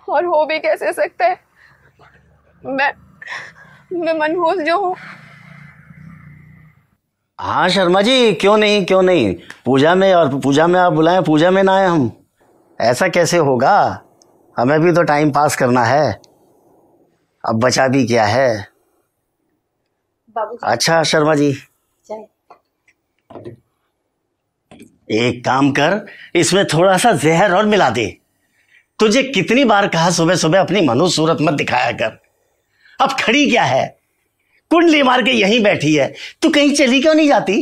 और हो भी कैसे सकता है? मैं मनहूस जो हूँ। हाँ शर्मा जी, क्यों नहीं क्यों नहीं। पूजा में, और पूजा में आप बुलाएं, पूजा में ना आए हम, ऐसा कैसे होगा। हमें भी तो टाइम पास करना है, अब बचा भी क्या है। अच्छा शर्मा जी, एक काम कर, इसमें थोड़ा सा जहर और मिला दे। तुझे कितनी बार कहा सुबह सुबह अपनी मनु सूरत मत दिखाया कर। अब खड़ी क्या है, कुंडली मार के यहीं बैठी है, तू कहीं चली क्यों नहीं जाती।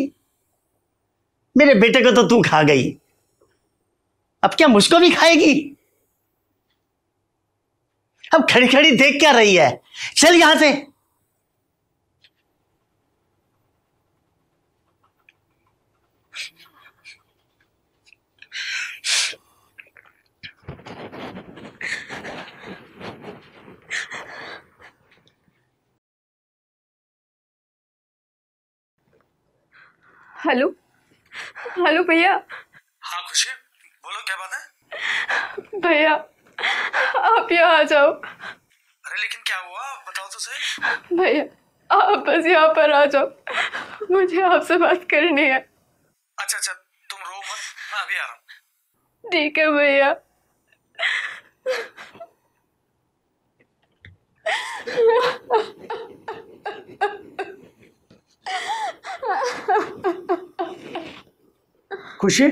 मेरे बेटे को तो तू खा गई, अब क्या मुझको भी खाएगी। अब खड़ी खड़ी देख क्या रही है, चल यहां से। हेलो हेलो भैया। हाँ खुशी, बोलो क्या बात है। भैया आप यहाँ आ जाओ। अरे लेकिन क्या हुआ, बताओ तो सही। भैया आप बस यहाँ पर आ जाओ, मुझे आपसे बात करनी है। अच्छा अच्छा, तुम रो मत, मैं अभी आ रहा हूँ। ठीक है भैया। खुशी,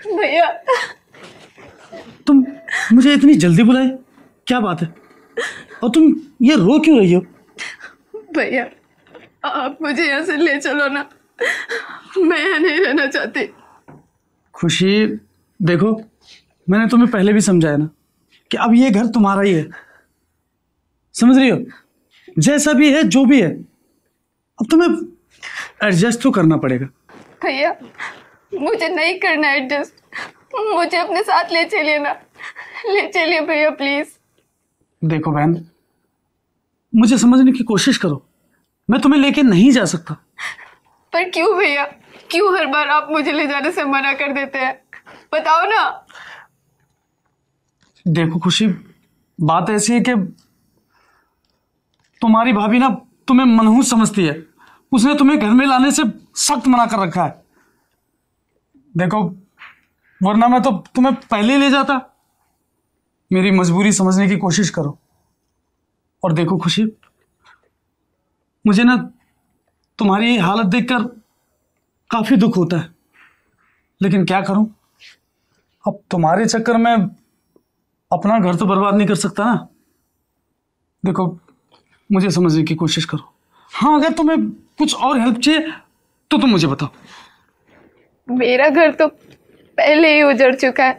भैया तुम मुझे इतनी जल्दी बुलाए, क्या बात है, और तुम ये रो क्यों रही हो। भैया आप मुझे यहाँ से ले चलो ना, मैं यहाँ नहीं रहना चाहती। खुशी देखो, मैंने तुम्हें पहले भी समझाया ना कि अब ये घर तुम्हारा ही है, समझ रही हो। जैसा भी है जो भी है, अब तुम्हें एडजस्ट तो करना पड़ेगा। भैया मुझे नहीं करना एडजस्ट, मुझे अपने साथ ले चलिए ना, ले चलिए भैया प्लीज। देखो बहन, मुझे समझने की कोशिश करो, मैं तुम्हें लेके नहीं जा सकता। पर क्यों भैया, क्यों हर बार आप मुझे ले जाने से मना कर देते हैं, बताओ ना। देखो खुशी, बात ऐसी है कि तुम्हारी भाभी ना तुम्हें मनहूस समझती है, उसने तुम्हें घर में लाने से सख्त मना कर रखा है। देखो वरना मैं तो तुम्हें पहले ही ले जाता। मेरी मजबूरी समझने की कोशिश करो। और देखो खुशी, मुझे ना तुम्हारी हालत देखकर काफी दुख होता है, लेकिन क्या करूं, अब तुम्हारे चक्कर में अपना घर तो बर्बाद नहीं कर सकता ना। देखो मुझे समझने की कोशिश करो। हाँ अगर तुम्हें कुछ और हेल्प चाहिए तो तुम मुझे बताओ। मेरा घर तो पहले ही उजड़ चुका है,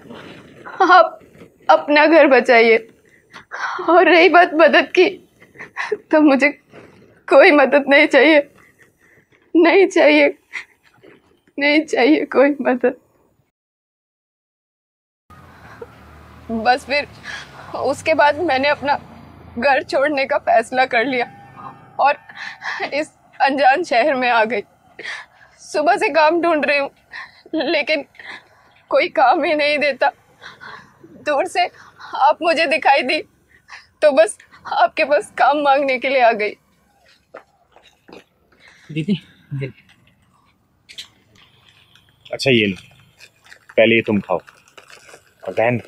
आप अपना घर बचाइए। और रही बात मदद की, तो मुझे कोई मदद नहीं चाहिए, नहीं चाहिए, नहीं चाहिए कोई मदद। बस फिर उसके बाद मैंने अपना घर छोड़ने का फैसला कर लिया और इस अनजान शहर में आ गई। सुबह से काम ढूंढ रही हूँ, लेकिन कोई काम ही नहीं देता। दूर से आप मुझे दिखाई दी तो बस आपके पास काम मांगने के लिए आ गई। दीदी अच्छा ये लो, पहले ये तुम खाओ। और बहन,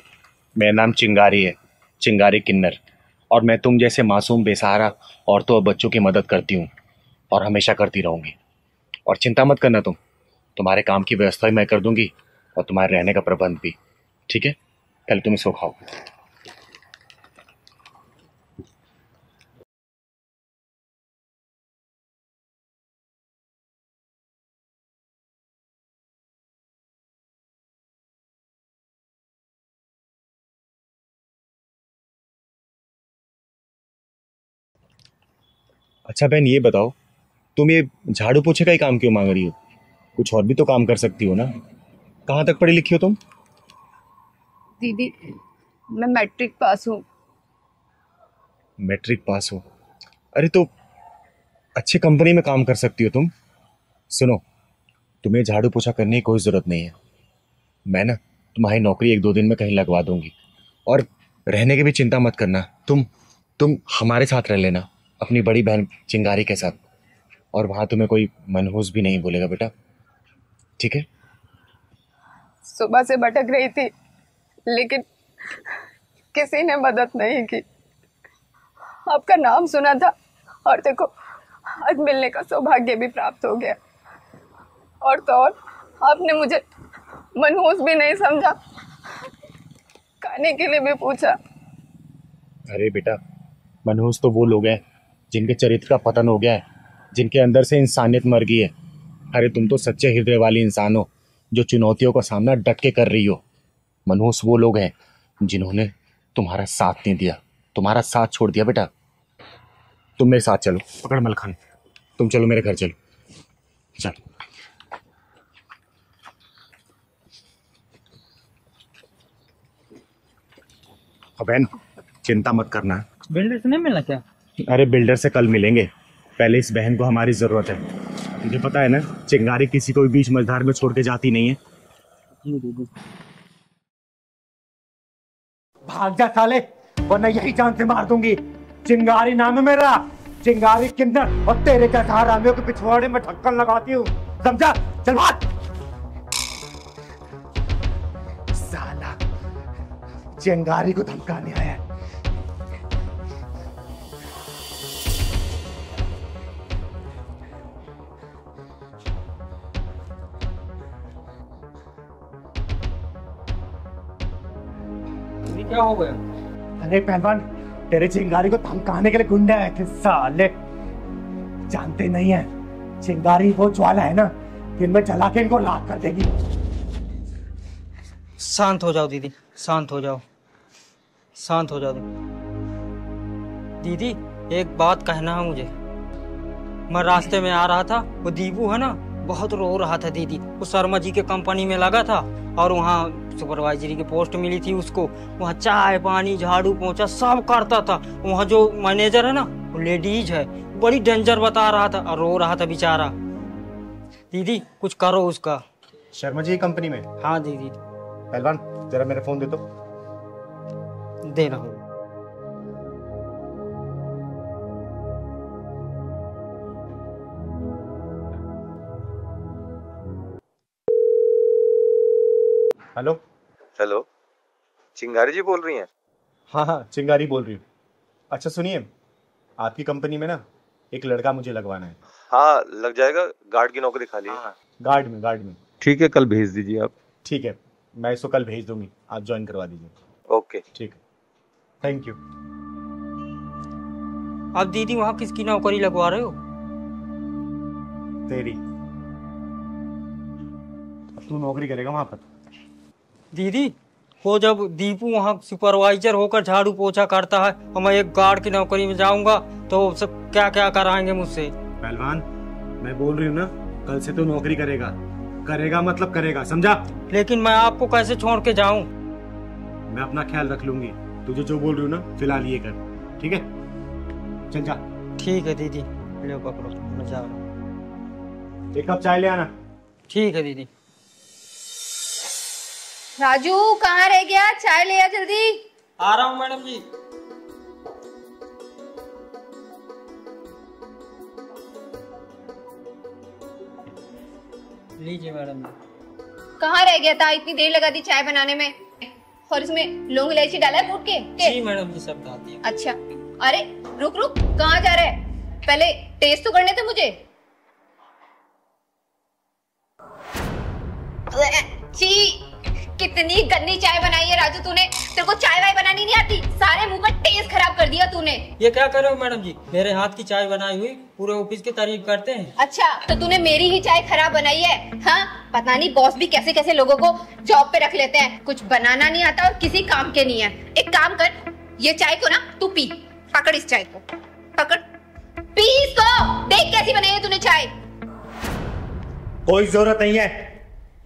मेरा नाम चिंगारी है, चिंगारी किन्नर, और मैं तुम जैसे मासूम बेसहारा औरतों और बच्चों की मदद करती हूँ और हमेशा करती रहूँगी। और चिंता मत करना, तुम्हारे काम की व्यवस्था भी मैं कर दूंगी और तुम्हारे रहने का प्रबंध भी, ठीक है। पहले तुम इसको खाओ। अच्छा बहन ये बताओ, तुम ये झाड़ू पोछे का ही काम क्यों मांग रही हो? कुछ और भी तो काम कर सकती हो ना। कहाँ तक पढ़ी लिखी हो तुम? दीदी मैं मैट्रिक पास हूँ। मैट्रिक पास हो? अरे तो अच्छे कंपनी में काम कर सकती हो तुम। सुनो, तुम्हें झाड़ू पोछा करने की कोई ज़रूरत नहीं है। मैं ना तुम्हारी नौकरी 1-2 दिन में कहीं लगवा दूंगी। और रहने की भी चिंता मत करना, तुम हमारे साथ रह लेना, अपनी बड़ी बहन चिंगारी के साथ। और वहां तुम्हें कोई मनहूस भी नहीं बोलेगा बेटा, ठीक है? सुबह से भटक रही थी लेकिन किसी ने मदद नहीं की। आपका नाम सुना था और देखो आज मिलने का सौभाग्य भी प्राप्त हो गया। और तो और आपने मुझे मनहूस भी नहीं समझा, खाने के लिए भी पूछा। अरे बेटा, मनहूस तो वो लोग हैं जिनके चरित्र का पतन हो गया है, जिनके अंदर से इंसानियत मर गई है। अरे तुम तो सच्चे हृदय वाली इंसान हो जो चुनौतियों का सामना डट के कर रही हो। मनहूस वो लोग हैं जिन्होंने तुम्हारा साथ नहीं दिया, तुम्हारा साथ छोड़ दिया। बेटा तुम मेरे साथ चलो, पकड़ मलखान, तुम चलो मेरे घर चलो, चलो। बहन चिंता मत करना। बिल्डर से नहीं मिलना क्या? अरे बिल्डर से कल मिलेंगे, पहले इस बहन को हमारी जरूरत है। तुझे पता है ना, चिंगारी किसी को भी बीच मझधार में छोड़ के जाती नहीं है। भाग जा साले, वरना यही जान से मार दूंगी। चिंगारी नाम है मेरा, चिंगारी किन्नर, और तेरे जैसा हरामियों के पिछवाड़े में ढक्कन लगाती हूँ, समझा? चल भाग। साला चिंगारी को धमकाने आया। क्या हो गया? अरे पहलवान, तेरे चिंगारी को धमकाने के लिए गुंडे आए थे साले। जानते नहीं है, चिंगारी वो ज्वाला है ना, जिनमें जला के इनको लाख कर देगी। शांत हो जाओ दीदी, शांत हो जाओ, शांत हो जाओ दीदी। एक बात कहना है मुझे। मैं रास्ते में आ रहा था, वो दीपू है ना, बहुत रो रहा था दीदी। वो शर्मा जी के कंपनी में लगा था और वहाँ सुपरवाइजरी की पोस्ट मिली थी उसको। वहाँ चाय पानी झाड़ू पोंछा सब करता था। वहाँ जो मैनेजर है ना, वो लेडीज है, बड़ी डेंजर बता रहा था और रो रहा था बेचारा। दीदी कुछ करो उसका। शर्मा जी कंपनी में? हाँ दीदी। पहलवान जरा मेरा फोन दे दो। दे रहा हूँ। हेलो। हेलो, चिंगारी जी बोल रही हैं? हाँ हाँ, चिंगारी बोल रही हूँ। अच्छा सुनिए, आपकी कंपनी में ना एक लड़का मुझे लगवाना है। हाँ लग जाएगा, गार्ड की नौकरी खाली है। गार्ड में। ठीक है, कल भेज दीजिए आप। ठीक है, मैं इसको कल भेज दूंगी, आप ज्वाइन करवा दीजिए। ओके ठीक है, थैंक यू। अब दीदी वहाँ किसकी नौकरी लगवा रहे हो? तेरी। अब तू नौकरी करेगा वहां पर। दीदी वो जब दीपू वहाँ सुपरवाइजर होकर झाड़ू पोछा करता है और मैं एक गार्ड की नौकरी में जाऊंगा तो सब क्या क्या कराएंगे मुझसे। पहलवान मैं बोल रही हूँ ना, कल से तू नौकरी करेगा मतलब करेगा, समझा? लेकिन मैं आपको कैसे छोड़ के जाऊं? मैं अपना ख्याल रख लूंगी, तुझे जो बोल रही हूँ ना फिलहाल ये कर, ठीक है? चल जा। ठीक है दीदी, ले पकड़ो, मैं जा रहा हूँ। एक कप चाय ले आना। ठीक है दीदी। राजू कहाँ रह गया? चाय ले आ जल्दी। आ रहा हूँ मैडम जी। लीजिए मैडम जी। कहाँ रह गया था? इतनी देर लगा दी चाय बनाने में, और इसमें लौंग इलायची डाला है कूट के? जी मैडम जी, सब डाल दिया। अच्छा, अरे रुक रुक, कहाँ जा रहे हैं? पहले टेस्ट तो करने थे मुझे। छी, कितनी गंदी चाय बनाई है राजू तूने। तेरे को चाय वाय बनानी नहीं आती, सारे मुंह का टेस्ट खराब कर दिया तूने। ये क्या कर रहे हो मैडम जी? मेरे हाथ की चाय बनाई हुई पूरे ऑफिस की तारीफ करते हैं। अच्छा, तो तूने मेरी ही चाय खराब बनाई है? हाँ, पता नहीं बॉस भी कैसे कैसे लोगों को जॉब पे रख लेते हैं, कुछ बनाना नहीं आता और किसी काम के नहीं है। एक काम कर, ये चाय को ना तू पी, पकड़ इस चाय को, पकड़, पी इसको, देख कैसी बनाई है तूने चाय। कोई जरूरत नहीं है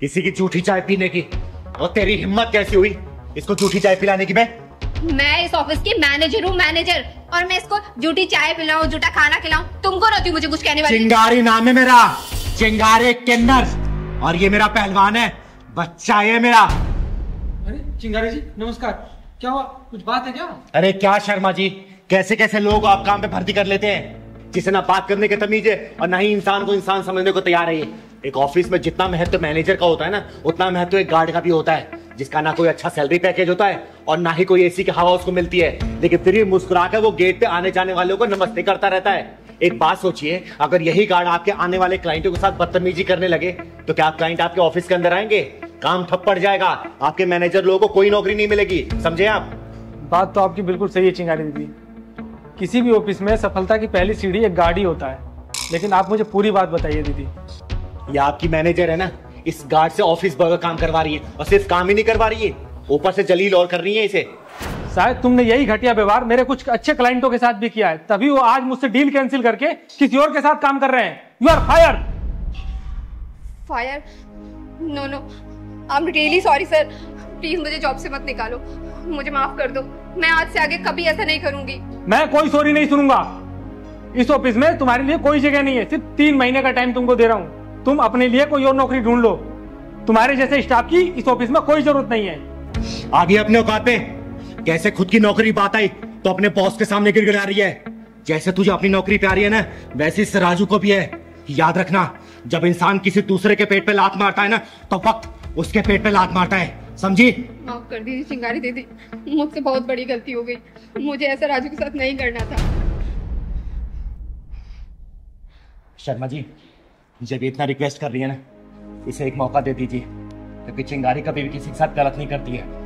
किसी की झूठी चाय पीने की, और तेरी हिम्मत कैसी हुई इसको झूठी चाय पिलाने की? मैं इस ऑफिस की मैनेजर हूँ, मैनेजर, और मैं इसको झूठी चाय पिलाऊं, झूठा खाना खिलाऊं, तुमको रहती मुझे कुछ कहने वाली? चिंगारी नाम है मेरा, चिंगारे किन्नर, और ये मेरा पहलवान है, बच्चा ये मेरा। अरे चिंगारी जी नमस्कार, क्या हुआ, कुछ बात है क्या? अरे क्या शर्मा जी, कैसे कैसे लोग आप काम पे भर्ती कर लेते हैं। जिसे ना बात करने की तमीज है और ना ही इंसान को इंसान समझने को तैयार है ये। एक ऑफिस में जितना महत्व मैनेजर का होता है ना, उतना महत्व एक गार्ड का भी होता है, जिसका ना कोई अच्छा सैलरी पैकेज होता है और ना ही कोई एसी की हवा उसको मिलती है, लेकिन फिर भी मुस्कुराकर वो गेट पे आने जाने वालों को नमस्ते करता रहता है। एक बात सोचिए, अगर यही गार्ड आपके आने वाले क्लाइंटों के साथ बदतमीजी करने लगे तो क्या क्लाइंट आपके ऑफिस के अंदर आएंगे? काम ठप पड़ जाएगा, आपके मैनेजर लोगों को कोई नौकरी नहीं मिलेगी, समझे आप? बात तो आपकी बिल्कुल सही है चिंगारी दीदी। किसी भी ऑफिस में सफलता की पहली सीढ़ी एक गार्ड ही होता है। लेकिन आप मुझे पूरी बात बताइए दीदी। ये आपकी मैनेजर है ना, इस गार्ड से ऑफिस बर्गर काम करवा रही है, और सिर्फ काम ही नहीं करवा रही है, ऊपर से जलील और कर रही है इसे। शायद तुमने यही घटिया व्यवहार मेरे कुछ अच्छे क्लाइंटों के साथ भी किया है, तभी वो आज मुझसे डील कैंसिल करके किसी और के साथ काम कर रहे हैं। You are fire. Fire? No no, I am really sorry sir, please मुझे जॉब से मत निकालो, मुझे माफ कर दो, मैं आज से आगे कभी ऐसा नहीं करूंगी। मैं कोई सॉरी नहीं सुनूंगा। इस ऑफिस में तुम्हारे लिए कोई जगह नहीं है, सिर्फ 3 महीने का टाइम तुमको दे रहा हूँ, तुम अपने लिए कोई और नौकरी ढूंढ लो। तुम्हारे जैसे स्टाफ की इस ऑफिस में कोई जरूरत नहीं है। आगे अपने औकात पे, कैसे खुद की नौकरी बात आई तो अपने बॉस के सामने गिड़गिड़ा रही है। जैसे तुझे अपनी नौकरी प्यारी है ना, वैसे इस राजू को भी है। याद रखना, जब इंसान किसी दूसरे के पेट पे लात मारता है ना, तो वक्त उसके पेट पे लात मारता है, समझी? माफ कर दीजिए चिंगारी दीदी, मुझसे बहुत बड़ी गलती हो गई, मुझे ऐसा राजू के साथ नहीं करना था। शर्मा जी, जब इतना रिक्वेस्ट कर रही है ना, इसे एक मौका दे दीजिए, क्योंकि चिंगारी कभी भी किसी के साथ गलत नहीं करती है।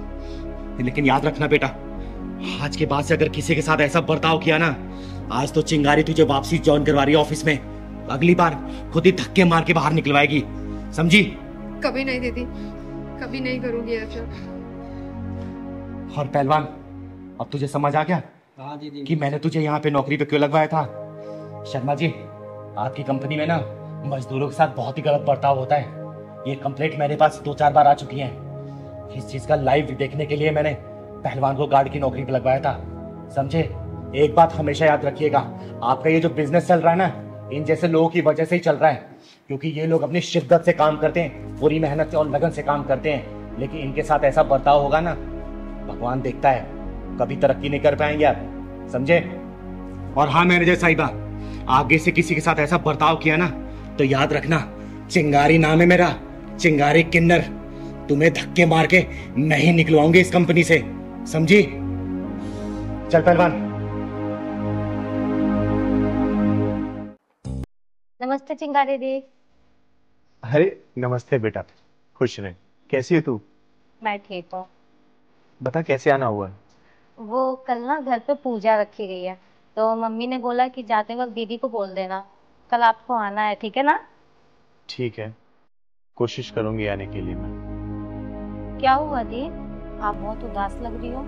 लेकिन याद रखना बेटा, आज के बाद से अगर किसी के साथ ऐसा बर्ताव किया ना, आज तो चिंगारी तुझे वापसी ज्वाइन करवा रही है ऑफिस में, अगली बार खुद ही धक्के मार के बाहर निकलवाएगी, समझी? कभी नहीं दीदी, कभी नहीं करूंगी ऐसा। और पहलवान, अब तुझे समझ आ गया कि मैंने तुझे यहाँ पे नौकरी पे क्यों लगवाया था? शर्मा जी, आपकी कंपनी में ना मजदूरों के साथ बहुत ही गलत बर्ताव होता है। ये कंप्लेंट मेरे पास 2-4 बार आ चुकी है। इस चीज का लाइव देखने के लिए मैंने पहलवान को गार्ड की नौकरी पे लगवाया था, समझे? एक बात हमेशा याद रखिएगा, आपका ये जो बिजनेस चल रहा है ना, इन जैसे लोगों की वजह से ही चल रहा है, क्योंकि ये लोग अपनी शिद्दत से काम करते हैं, पूरी मेहनत से और लगन से काम करते हैं, लेकिन इनके साथ ऐसा बर्ताव होगा ना, भगवान देखता है, कभी तरक्की नहीं कर पाएंगे आप, समझे? और हाँ मैनेजर साहिबा, आगे से किसी के साथ ऐसा बर्ताव किया ना, तो याद रखना, चिंगारी नाम है मेरा, चिंगारी किन्नर, तुम्हें धक्के मार के नहीं निकलवाऊंगी इस कंपनी से, समझी? चल पहलवान। नमस्ते चिंगारी दी। अरे नमस्ते बेटा, खुश रहे। कैसी है तू? मैं ठीक हूँ। बता कैसे आना हुआ? वो कल ना घर पे पूजा रखी गई है, तो मम्मी ने बोला कि जाते वक्त दीदी को बोल देना कल आपको आना है, ठीक है ना? ठीक है, कोशिश करूंगी आने के लिए मैं। क्या हुआ दी, आप बहुत उदास लग रही हो।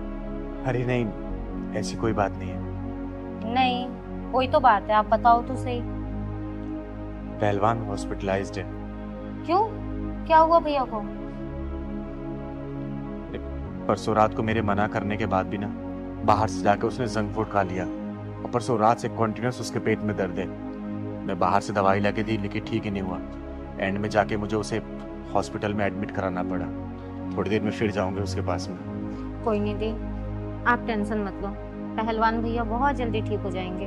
अरे नहीं, ऐसी कोई बात नहीं है। नहीं, कोई तो बात है, आप बताओ तो सही। पहलवान हॉस्पिटलाइज्ड है। क्यों, क्या हुआ भैया को? परसों रात को मेरे मना करने के बाद भी ना, बाहर से जाकर उसने जंक फूड खा लिया, और परसों रात से कंटिन्यूस उसके पेट में दर्द है। मैं बाहर से दवाई लाके दी, लेकिन ठीक ही नहीं हुआ। एंड में जाके मुझे उसे हॉस्पिटल में एडमिट कराना पड़ा। थोड़ी देर में फिर जाऊंगे उसके पास में। कोई नहीं दी, आप टेंशन मत लो, पहलवान भैया बहुत जल्दी ठीक हो जाएंगे।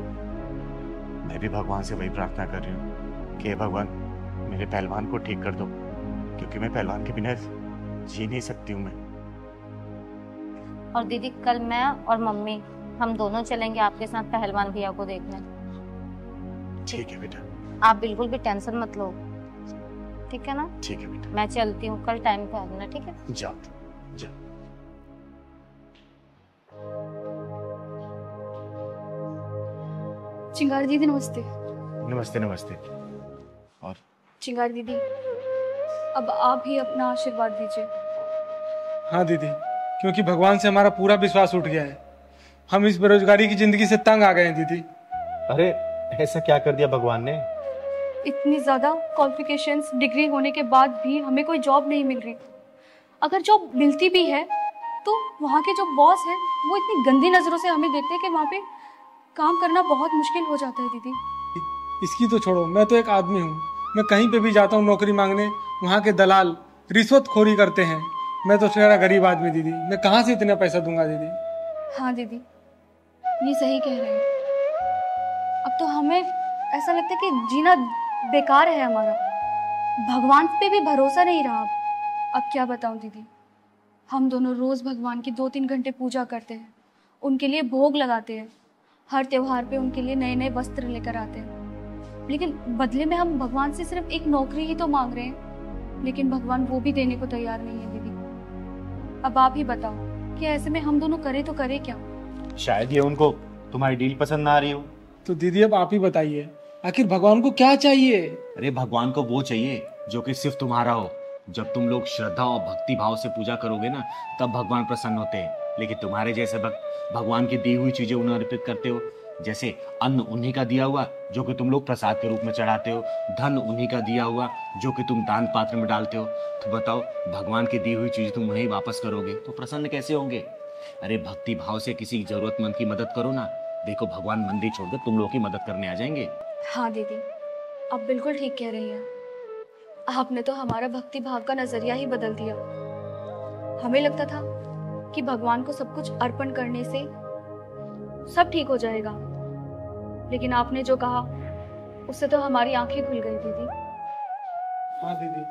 मैं भी भगवान से वही प्रार्थना कर रही हूँ कि भगवान मेरे पहलवान को ठीक कर दो, क्योंकि मैं पहलवान के बिना जी नहीं सकती हूँ मैं। और दीदी, कल मैं और मम्मी हम दोनों चलेंगे आपके साथ पहलवान भैया को देखने। ठीक है बेटा, आप बिल्कुल भी टेंशन मत लो, ठीक है ना? ठीक है बेटा, मैं चलती हूँ, कल टाइम पे आ जाना, ठीक है? जाओ जाओ। चिंगारी दीदी नमस्ते। नमस्ते नमस्ते। और चिंगारी दीदी, अब आप ही अपना आशीर्वाद दीजिए। हाँ दीदी, क्योंकि भगवान से हमारा पूरा विश्वास उठ गया है। हम इस बेरोजगारी की जिंदगी से तंग आ गए हैं दीदी। अरे ऐसा क्या कर दिया भगवान ने? इतनी ज्यादा क्वालिफिकेशंस, डिग्री होने के बाद भी हमें कोई जॉब नहीं मिल रही। अगर जॉब मिलती भी है तो वहाँ के जो बॉस है वो इतनी गंदी नजरों से हमें देखते हैं कि वहाँ पे काम करना बहुत मुश्किल हो जाता है दीदी। इसकी तो छोड़ो, मैं तो एक आदमी हूँ, मैं कहीं पे भी जाता हूँ नौकरी मांगने, वहाँ के दलाल रिश्वतखोरी करते हैं। मैं तो तेरा गरीब आदमी दीदी, मैं कहाँ से इतना पैसा दूंगा दीदी? हाँ दीदी, ये सही कह रहे हैं। अब तो हमें ऐसा लगता है कि जीना बेकार है हमारा। भगवान पे भी भरोसा नहीं रहा। अब क्या बताऊं दीदी, हम दोनों रोज भगवान की 2-3 घंटे पूजा करते हैं, उनके लिए भोग लगाते हैं, हर त्योहार पे उनके लिए नए नए वस्त्र लेकर आते हैं, लेकिन बदले में हम भगवान से सिर्फ एक नौकरी ही तो मांग रहे हैं, लेकिन भगवान वो भी देने को तैयार नहीं है दीदी। अब आप ही बताओ कि ऐसे में हम दोनों करें तो करें क्या? शायद ये उनको तुम्हारी डील पसंद ना आ रही हो। तो दीदी अब आप ही बताइए, आखिर भगवान को क्या चाहिए? अरे भगवान को वो चाहिए जो कि सिर्फ तुम्हारा हो। जब तुम लोग श्रद्धा और भक्ति भाव से पूजा करोगे ना, तब भगवान प्रसन्न होते हैं। लेकिन तुम्हारे जैसे भक्त भगवान की दी हुई चीजें उन्हें अर्पित करते हो, जैसे अन्न उन्हीं का दिया हुआ जो कि तुम लोग प्रसाद के रूप में चढ़ाते हो, धन उन्हीं का दिया हुआ जो कि तुम दान पात्र में डालते हो। तो बताओ, भगवान की दी हुई चीज तुम उन्हें वापस करोगे तो प्रसन्न कैसे होंगे? अरे भक्ति भाव से किसी जरूरतमंद की मदद करो ना। देखो, भगवान मंदिर छोड़कर तुम लोग की मदद करने आ जाएंगे। हाँ दीदी, आप बिल्कुल ठीक कह रही हैं। आपने तो हमारा भक्ति भाव का नजरिया ही बदल दिया। हमें लगता था कि भगवान को सब कुछ अर्पण करने से सब ठीक हो जाएगा, लेकिन आपने जो कहा उससे तो हमारी आंखें खुल गई दीदी। हाँ दीदी,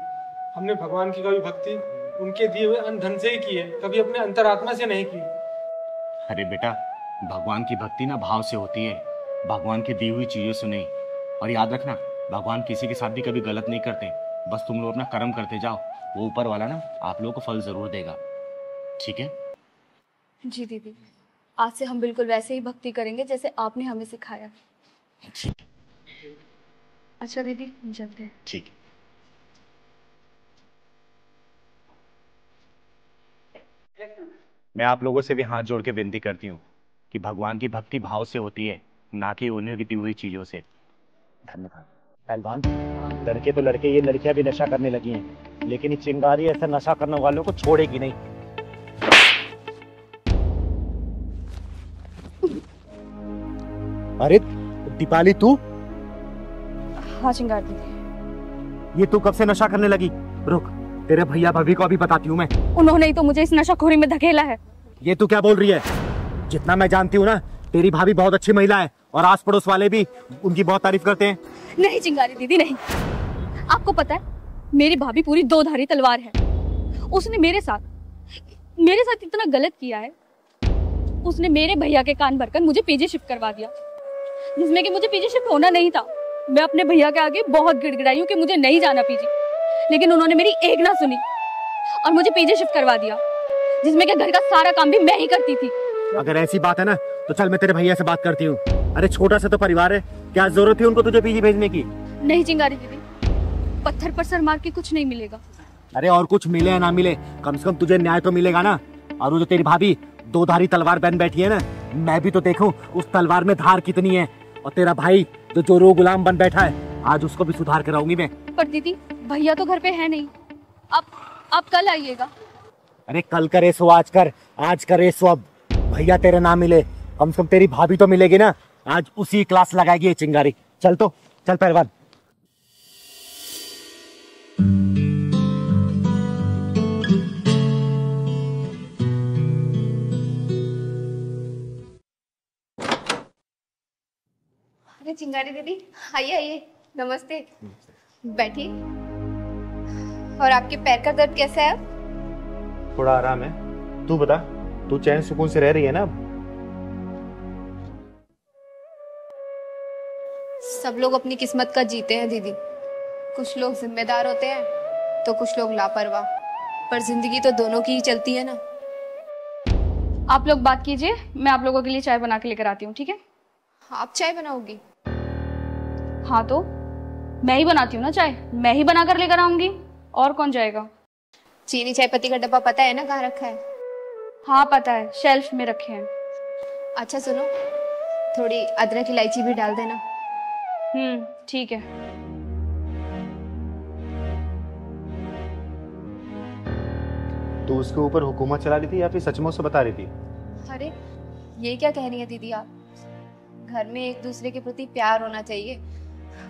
हमने भगवान की कभी भक्ति उनके दिए हुए अन्न धन से ही की है, कभी अपने अंतरात्मा से नहीं की। अरे बेटा, भगवान की भक्ति ना भाव से होती है, भगवान की दी हुई चीजों से नहीं। और याद रखना, भगवान किसी के साथ भी कभी गलत नहीं करते। बस तुम लोग अपना कर्म करते जाओ, वो ऊपर वाला ना आप लोगों को फल जरूर देगा। ठीक है जी दीदी, आज से हम बिल्कुल वैसे ही भक्ति करेंगे जैसे आपने हमें सिखाया। अच्छा दीदी, चलते हैं। ठीक। मैं आप लोगों से भी हाथ जोड़ के विनती करती हूँ कि भगवान की भक्ति भाव से होती है, ना कि उन्हें दी हुई चीजों से। धन्यवाद। पहलवान, लड़के तो लड़के, ये लड़कियां भी नशा करने लगी हैं, लेकिन ये चिंगारी ऐसा नशा करने वालों को छोड़ेगी नहीं। अरे दीपाली, तू? हाँ चिंगार दीदी। ये तू कब से नशा करने लगी? रुक, तेरे भैया भाभी को अभी बताती हूँ मैं। उन्होंने ही तो मुझे इस नशाखोरी में धकेला है। ये तू क्या बोल रही है? जितना मैं जानती हूँ ना, तेरी भाभी बहुत अच्छी महिला है और आस पड़ोस वाले भी उनकी बहुत तारीफ करते हैं। नहीं चिंगारी दीदी, नहीं। आपको पता है, मेरी भाभी पूरी 2-धारी तलवार है। उसने मेरे साथ इतना गलत किया है। उसने मेरे भैया के कान भरकर मुझे पीजी शिफ्ट करवा दिया, जिसमें कि मुझे पीजी शिफ्ट होना नहीं था। मैं अपने भैया के आगे बहुत गिड़गिड़ाई हूँ कि मुझे नहीं जाना पीजी, लेकिन उन्होंने मेरी एक ना सुनी और मुझे पीजी शिफ्ट करवा दिया, जिसमें कि घर का सारा काम भी मैं ही करती थी। अगर ऐसी बात है ना, तो चल मैं तेरे भैया से बात करती हूँ। अरे छोटा सा तो परिवार है, क्या जरूरत थी उनको तुझे पीजी भेजने की? नहीं चिंगारी दीदी, पत्थर पर सर मार के कुछ नहीं मिलेगा। अरे और कुछ मिले या ना मिले, कम से कम तुझे न्याय तो मिलेगा ना। और वो जो तेरी भाभी 2-धारी तलवार बन बैठी है ना, मैं भी तो देखूं उस तलवार में धार कितनी है। और तेरा भाई जो जोरू गुलाम बन बैठा है, आज उसको भी सुधार कर आऊंगी मैं। पर दीदी, भैया तो घर पे है नहीं। आप कल आइएगा। अरे कल करे सो आज कर, आज करे सो अब। भैया तेरे ना मिले, कम से कम तेरी भाभी तो मिलेगी ना। आज उसी क्लास लगाएगी ये चिंगारी। चल तो चल पहलवान। अरे चिंगारी दीदी, आइए नमस्ते। बैठिए। और आपके पैर का दर्द कैसा है? थोड़ा आराम है। तू बता, तू चैन सुकून से रह रही है ना? सब लोग अपनी किस्मत का जीते हैं दीदी। कुछ लोग जिम्मेदार होते हैं तो कुछ लोग लापरवाह, पर जिंदगी तो दोनों की ही चलती है ना। आप लोग बात कीजिए, मैं आप लोगों के लिए चाय बना के लेकर आती हूँ, ठीक है? आप चाय बनाओगी? हाँ तो मैं ही बनाती हूँ ना चाय, मैं ही बना कर लेकर आऊंगी, और कौन जाएगा? चीनी चाय पत्ती का डब्बा पता है ना कहाँ रखा है? हाँ पता है, शेल्फ में रखे हैं। अच्छा सुनो, थोड़ी अदरक इलायची भी डाल देना। ठीक है। तू उसके ऊपर हुकूमत चला रही थी या फिर सचमुच से बता रही थी? अरे ये क्या कह रही है दीदी आप? घर में एक दूसरे के प्रति प्यार होना चाहिए,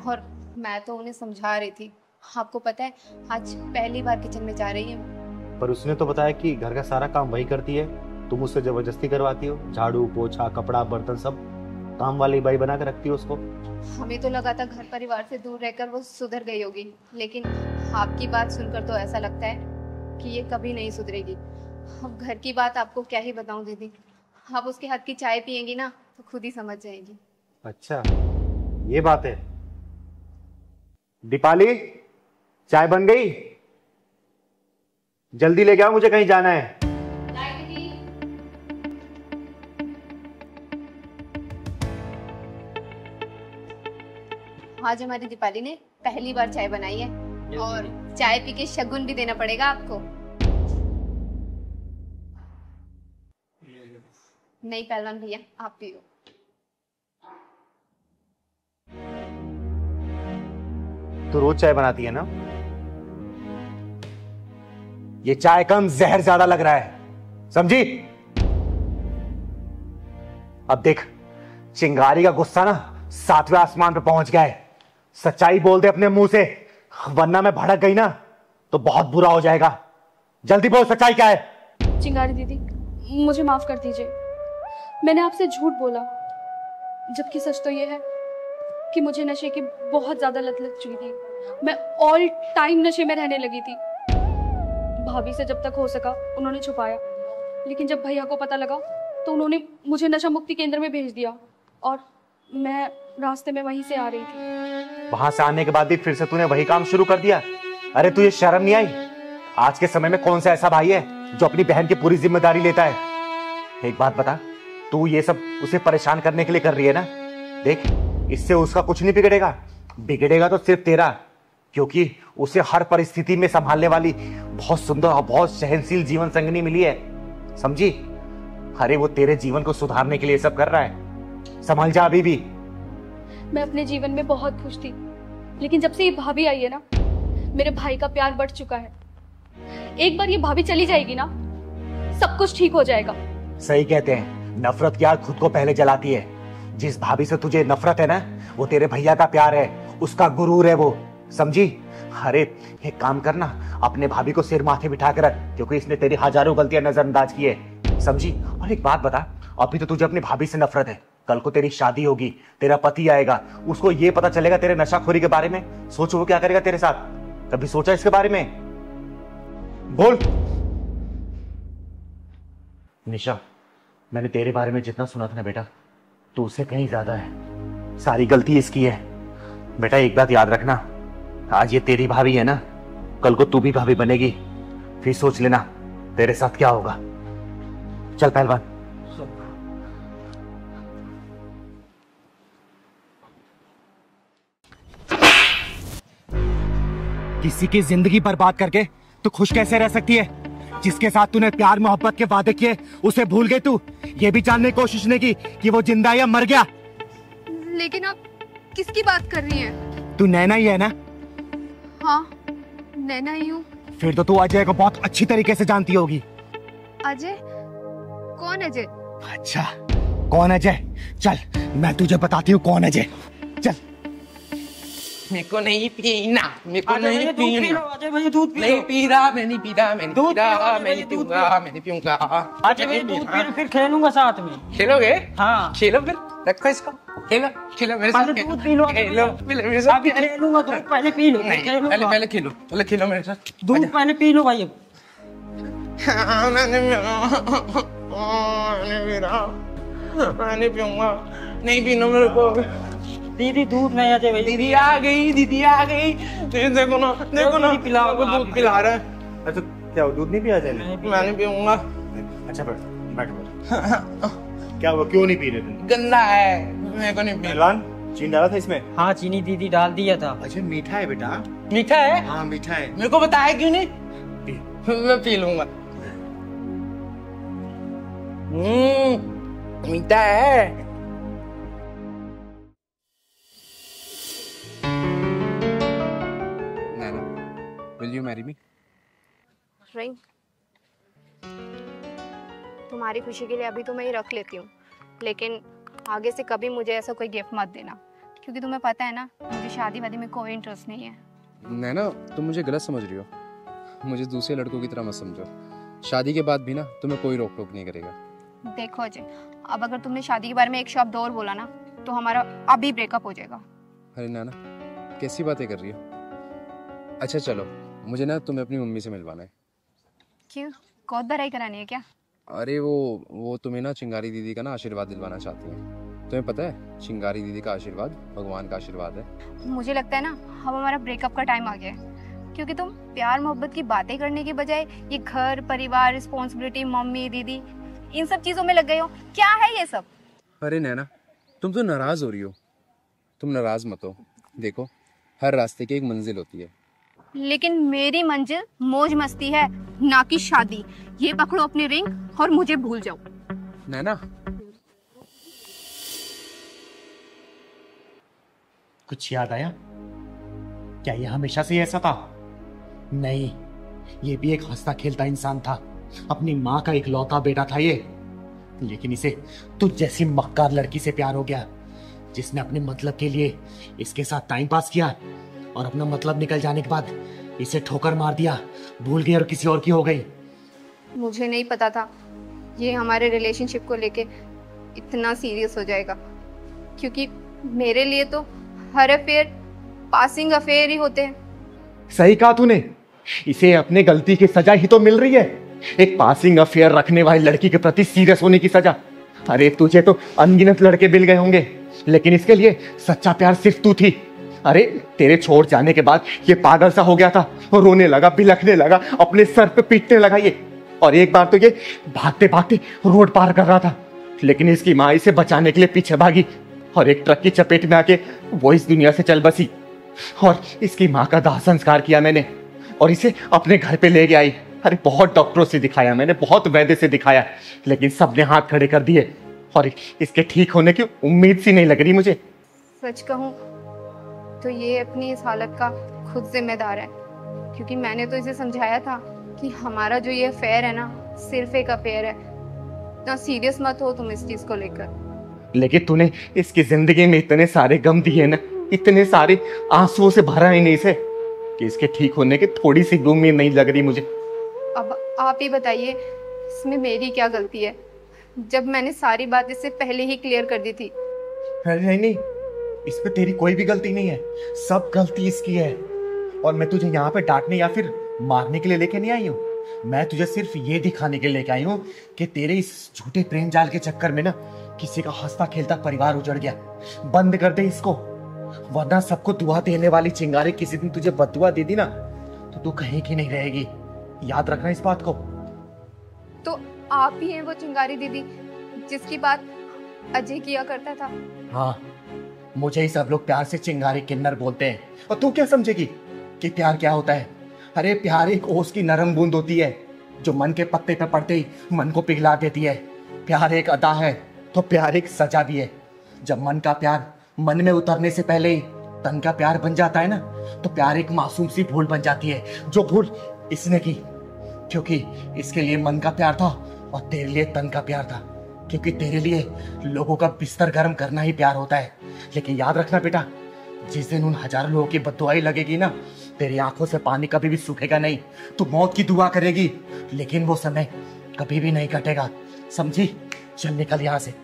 और मैं तो उन्हें समझा रही थी। आपको पता है, आज पहली बार किचन में जा रही है। पर उसने तो बताया कि घर का सारा काम वही करती है, तुम उससे जबरदस्ती करवाती हो, झाड़ू पोछा कपड़ा बर्तन सब। काम वाली बाई बना के रखती हो उसको। हमें तो लगा था घर परिवार से दूर रहकर वो सुधर गई होगी, लेकिन आपकी बात सुनकर तो ऐसा लगता है कि ये कभी नहीं सुधरेगी। अब घर की बात आपको क्या ही बताऊं दीदी, आप उसके हाथ की चाय पियेंगी ना तो खुद ही समझ जाएंगी। अच्छा ये बात है। दीपाली चाय बन गई? जल्दी लेके आओ, मुझे कहीं जाना है। आज हमारी दीपाली ने पहली बार चाय बनाई है और चाय पी के शगुन भी देना पड़ेगा आपको। नहीं पहलवान भैया आप पियो। तू रोज चाय बनाती है ना? ये चाय कम जहर ज्यादा लग रहा है, समझी? अब देख चिंगारी का गुस्सा ना 7वें आसमान पे पहुंच गया है। सच्चाई बोल दे अपने मुंह से, वरना मैं भड़क गई ना तो बहुत बुरा हो जाएगा। जल्दी बोल सच्चाई क्या है? चिंगारी दीदी मुझे माफ कर दीजिए, मैंने आपसे झूठ बोला, जबकि सच तो ये है कि मुझे नशे की बहुत ज्यादा लत लग चुकी थी। मैं ऑल टाइम नशे में रहने लगी थी। भाभी से जब तक हो सका उन्होंने छुपाया, लेकिन जब भैया को पता लगा तो उन्होंने मुझे नशा मुक्ति केंद्र में भेज दिया और मैं रास्ते में वहीं से आ रही थी। वहां से आने के बाद भी फिर से तूने वही काम शुरू कर दिया? अरे तुझे शर्म नहीं आई? आज के समय में कौन सा ऐसा भाई है जो अपनी बहन की पूरी जिम्मेदारी लेता है? एक बात बता, तू ये सब उसे परेशान करने के लिए कर रही है ना? देख इससे उसका कुछ नहीं बिगड़ेगा, बिगड़ेगा तो सिर्फ तेरा, क्योंकि उसे हर परिस्थिति में संभालने वाली बहुत सुंदर और बहुत सहनशील जीवन संगनी मिली है, समझी? अरे वो तेरे जीवन को सुधारने के लिए सब कर रहा है, संभल जा अभी भी। मैं अपने जीवन में बहुत खुश थी, लेकिन जब से ये भाभी आई है ना, मेरे भाई का प्यार बढ़ चुका है। एक बार ये भाभी चली जाएगी ना, सब कुछ ठीक हो जाएगा। सही कहते हैं, नफरत की आग खुद को पहले जलाती है। जिस भाभी से तुझे नफरत है ना, वो तेरे भैया का प्यार है, उसका गुरूर है वो, समझी? अरे एक काम करना, अपने भाभी को सिर माथे बिठा के रख, क्योंकि इसने तेरी हजारों गलतियां नजरअंदाज की है, समझी? और एक बात बता, अभी तो तुझे अपनी भाभी से नफरत है, कल को तेरी शादी होगी, तेरा पति आएगा, उसको ये पता चलेगा तेरे नशाखोरी के बारे में, सोचो वो क्या करेगा तेरे साथ? कभी सोचा इसके बारे में? बोल। निशा, मैंने तेरे बारे में जितना सुना था ना बेटा, तो उससे कहीं ज्यादा है। सारी गलती इसकी है। बेटा एक बात याद रखना, आज ये तेरी भाभी है ना, कल को तू भी भाभी बनेगी, फिर सोच लेना तेरे साथ क्या होगा। चल पहलवान। किसी की जिंदगी बर्बाद करके तू खुश कैसे रह सकती है? जिसके साथ तूने प्यार मोहब्बत के वादे किए उसे भूल गई तू? ये भी जानने की कोशिश नहीं की कि वो जिंदा या मर गया? लेकिन आप किसकी बात कर रही हैं? तू नैना ही है ना? हाँ नैना ही हूँ। फिर तो तू अजय को बहुत अच्छी तरीके से जानती होगी। अजय? कौन अजय? अच्छा कौन अजय? चल मैं तुझे बताती हूँ कौन अजय। चल। मेरे को नहीं पीना, मेरे को नहीं पीना, नहीं पी रहा, मैं नहीं पी रहा, मैं नहीं पी रहा, मैं नहीं पीऊंगा, मैं नहीं पीऊंगा। अजय भाई दूध पी, फिर खेलूंगा साथ में। खेलोगे? हाँ खेलो फिर, रखो इसको, खेलो खेलो मेरे साथ, दूध पी लो, खेलो मेरे साथ। अभी खेलूंगा, दूध पहले पी लो। पहले खेलो, पहले खेलो मेरे साथ, दूध पहले पी लो भाई। मैं नहीं पीऊंगा, नहीं पीना मेरे को। दीदी दूध नहीं अजय भाई। दीदी आ गई, दीदी आ गई। देखो ना, देखो ना, पिलाओ, दूध पिला रहा है। अच्छा क्या वो दूध नहीं पिया जाए? मैं नहीं पीऊंगा। अच्छा बैठ बैठ। क्या वो क्यों नहीं पी रहे थे? गंदा है, मेरे को नहीं पी। पहलवान चीनी डाला था इसमें? हाँ चीनी दीदी डाल दिया था। अच्छा मीठा है बेटा? मीठा है? हाँ मीठा है। मेरे को बताया क्यों नहीं? मैं पी लूंगा। मीठा है। Will you marry me? Ring तुम्हारी खुशी के लिए अभी तो मैं ये रख लेती हूँ, लेकिन आगे से कभी मुझे ऐसा कोई गिफ्ट मत देना, क्योंकि तुम्हें पता है ना मुझे शादी वादी में कोई इंटरेस्ट नहीं है। नैना तुम मुझे गलत समझ रही हो, मुझे दूसरे लड़कों की तरह मत समझो। शादी के बाद भी ना तुम्हें कोई रोक टोक नहीं करेगा। देखो अजय, अब अगर तुमने शादी के बारे में एक शब्द और बोला ना तो हमारा अभी ब्रेकअप हो जाएगा। अरे नाना, कैसी बातें कर रही हो? अच्छा चलो, मुझे ना तुम्हें अपनी मम्मी से मिलवाना है। क्यों, कौत भराई करानी है क्या? अरे वो तुम्हें ना चिंगारी दीदी का ना आशीर्वाद दिलवाना चाहती हैं। तुम्हें पता है, चिंगारी दीदी का आशीर्वाद भगवान का आशीर्वाद है। मुझे लगता है ना अब हमारा ब्रेकअप का टाइम आ गया है, क्योंकि तुम प्यार मोहब्बत की बातें करने के बजाय ये घर परिवार रिस्पॉन्सिबिलिटी मम्मी दीदी इन सब चीजों में लग गए हो। क्या है ये सब? अरे नैना, तुम तो नाराज हो रही हो। तुम नाराज मत हो। देखो, हर रास्ते की एक मंजिल होती है। लेकिन मेरी मंजिल मौज मस्ती है, ना कि शादी। ये पकड़ो अपनी रिंग और मुझे भूल जाओ। नैना, कुछ याद आया? क्या ये हमेशा से ऐसा था? नहीं, ये भी एक हंसता खेलता इंसान था। अपनी माँ का इकलौता बेटा था ये। लेकिन इसे तुझ जैसी मक्कार लड़की से प्यार हो गया, जिसने अपने मतलब के लिए इसके साथ टाइम पास किया और अपना मतलब निकल जाने के बाद इसे ठोकर मार दिया, भूल गई और किसी और की हो गई। मुझे नहीं पता था ये हमारे रिलेशनशिप को लेके इतना सीरियस हो जाएगा, क्योंकि मेरे लिए तो हर अफेयर पासिंग अफेयर ही होते हैं। सही कहा तूने, इसे अपने गलती की सजा ही तो मिल रही है। एक पासिंग अफेयर रखने वाली लड़की के प्रति सीरियस होने की सजा। अरे तुझे तो अनगिनत लड़के मिल गए होंगे, लेकिन इसके लिए सच्चा प्यार सिर्फ तू थी। अरे तेरे छोड़ जाने के बाद ये पागल सा हो गया था, रोने लगा, बिलखने लगा, अपने सर पे पीटने लगा ये। और एक बार तो ये भागते भागते रोड पार कर रहा था, लेकिन इसकी माँ इसे बचाने के लिए पीछे भागी और एक ट्रक की चपेट में आके वो इस दुनिया से चल बसी। और इसकी माँ का दाह संस्कार किया मैंने और इसे अपने घर पे ले गया आई। अरे बहुत डॉक्टरों से दिखाया मैंने, बहुत वैद्य से दिखाया, लेकिन सबने हाथ खड़े कर दिए और इसके ठीक होने की उम्मीद सी नहीं लग रही मुझे। सच कहूँ तो ये अपनी इस हालत का खुद जिम्मेदार है, क्योंकि मैंने तो इसे समझाया था कि हमारा जो ये अफेयर है ना सिर्फ एक अफेयर है, ना सीरियस मत हो तुम इस चीज को लेकर। लेकिन तूने इसकी जिंदगी में इतने सारे गम दिए ना, इतने सारे आंसुओं से भरा ही नहीं इसे, कि इसके ठीक होने की थोड़ी सी भी उम्मीद नहीं लग रही मुझे। अब आप ही बताइए, इसमें मेरी क्या गलती है, जब मैंने सारी बात इससे पहले ही क्लियर कर दी थी। अरे नहीं, इसमें तेरी कोई भी गलती नहीं है, सब गलती इसकी है। और मैं तुझे यहाँ पे डांटने या फिर मारने के लिए लेके नहीं आई हूँ। मैं तुझे सिर्फ ये दिखाने के लिए लेके आई हूँ कि तेरे इस झूठे प्रेम जाल के चक्कर में ना किसी का हंसता खेलता परिवार उजड़ गया। बंद कर दे इसको, वरना सबको दुआ देने वाली चिंगारी किसी दिन तुझे बददुआ दे दी ना तो तू कहीं की नहीं रहेगी। याद रखना इस बात को। तो आप ही हैं वो चिंगारी दीदी जिसकी बात अजय किया करता था? हाँ, मुझे ही सब लोग प्यार से चिंगारी किन्नर बोलते हैं। और तू क्या समझेगी कि प्यार क्या होता है? अरे प्यार एक ओस की नरम बूंद होती है जो मन के पत्ते पे पड़ते ही मन को पिघला देती है। प्यार एक अदा है तो प्यार एक सजा भी है। जब मन का प्यार मन में उतरने से पहले ही तन का प्यार बन जाता है ना, तो प्यार एक मासूम सी भूल बन जाती है, जो भूल इसने की क्योंकि इसके लिए मन का प्यार था और तेरे लिए तन का प्यार था, क्योंकि तेरे लिए लोगों का बिस्तर गर्म करना ही प्यार होता है। लेकिन याद रखना बेटा, जिस दिन उन हजारों लोगों की बददुआई लगेगी ना, तेरी आंखों से पानी कभी भी सूखेगा नहीं। तू मौत की दुआ करेगी, लेकिन वो समय कभी भी नहीं कटेगा, समझी? चल निकल यहां से,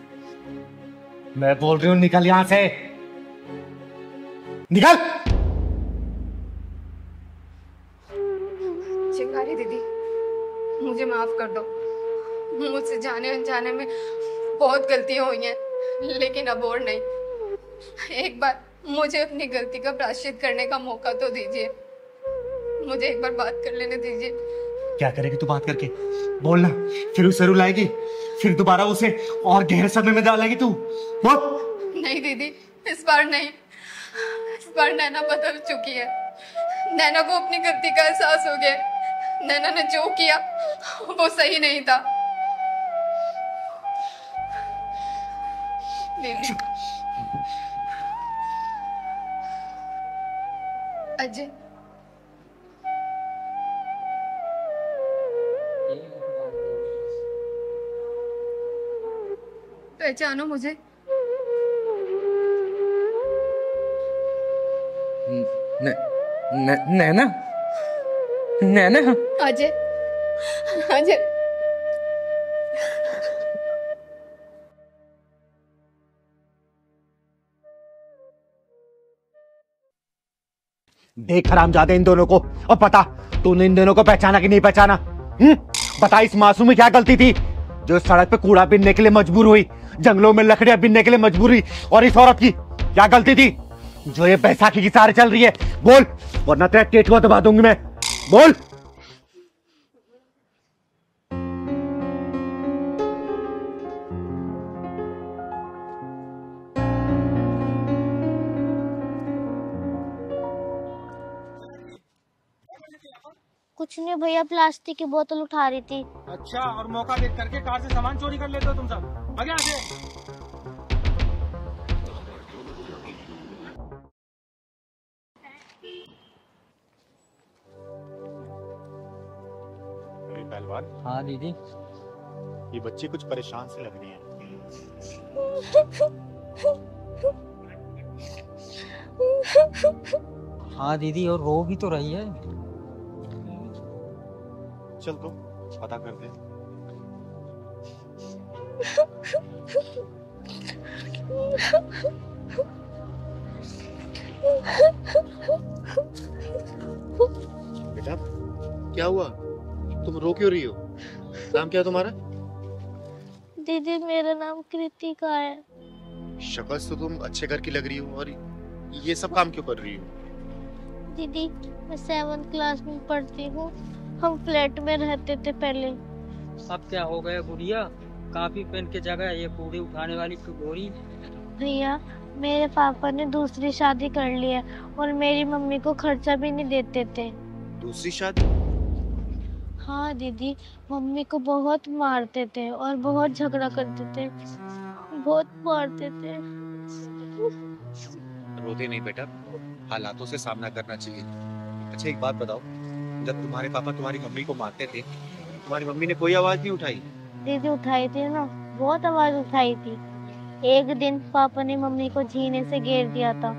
मैं बोल रही हूं निकल यहां से, निकल। चिंगारी दीदी, मुझे माफ कर दो। मुझसे जाने अनजाने में बहुत गलतियां हुई हैं, लेकिन अब और नहीं। एक बार मुझे अपनी गलती का प्रायश्चित करने का मौका तो दीजिए। मुझे एक बार बात कर लेने दीजिए। क्या करेगी तू बात करके? बोलना, फिर उसे रुलाएगी, फिर दोबारा उसे और गहरे सदमे में डालेगी तू? बोल। नहीं दीदी, इस बार नहीं। इस बार नैना बदल चुकी है। नैना को अपनी गलती का एहसास हो गया। नैना ने जो किया वो सही नहीं था। दीदी, अजय, पहचानो मुझे? नैना, नैना। अजय, अजय, देख हरामजादे इन दोनों को। और पता तूने इन दोनों को पहचाना कि नहीं पहचाना? बता इस मासूम में क्या गलती थी जो सड़क पे कूड़ा बीनने के लिए मजबूर हुई, जंगलों में लकड़ियां बीनने के लिए मजबूर हुई? और इस औरत की क्या गलती थी जो ये बैसाखी की सहारे चल रही है? बोल, वरना तेरा टेटुआ दबा दूंगी मैं। बोल। कुछ नहीं भैया, प्लास्टिक की बोतल उठा रही थी। अच्छा, और मौका देख करके कार से सामान चोरी कर लेते हो तुम सब। आगे आगे। पहलवान। हाँ दीदी। ये बच्ची कुछ परेशान से लग रही है। हाँ दीदी, और रो भी तो रही है। चल तो पता करते हैं। बेटा क्या हुआ? तुम रो क्यों रही हो? नाम क्या है तुम्हारा? दीदी मेरा नाम कृतिका है। शक्ल से तो तुम अच्छे घर की लग रही हो, और ये सब काम क्यों कर रही हो? दीदी मैं 7th क्लास में पढ़ती हूँ। हम फ्लैट में रहते थे पहले। अब क्या हो गया गुड़िया? काफी पेन की जगह ये कूड़े उठाने वाली गोरी। भैया मेरे पापा ने दूसरी शादी कर ली है और मेरी मम्मी को खर्चा भी नहीं देते थे। दूसरी शादी? हाँ दीदी, मम्मी को बहुत मारते थे और बहुत झगड़ा करते थे, बहुत मारते थे। रोते नहीं बेटा, हालातों से सामना करना चाहिए। अच्छा एक बात बताओ, जब तुम्हारे पापा तुम्हारी मम्मी को मारते थे, तुम्हारी मम्मी ने कोई आवाज नहीं उठाई? दीदी उठाई थी ना, बहुत आवाज उठाई थी। एक दिन पापा ने मम्मी को झीने से घेर दिया था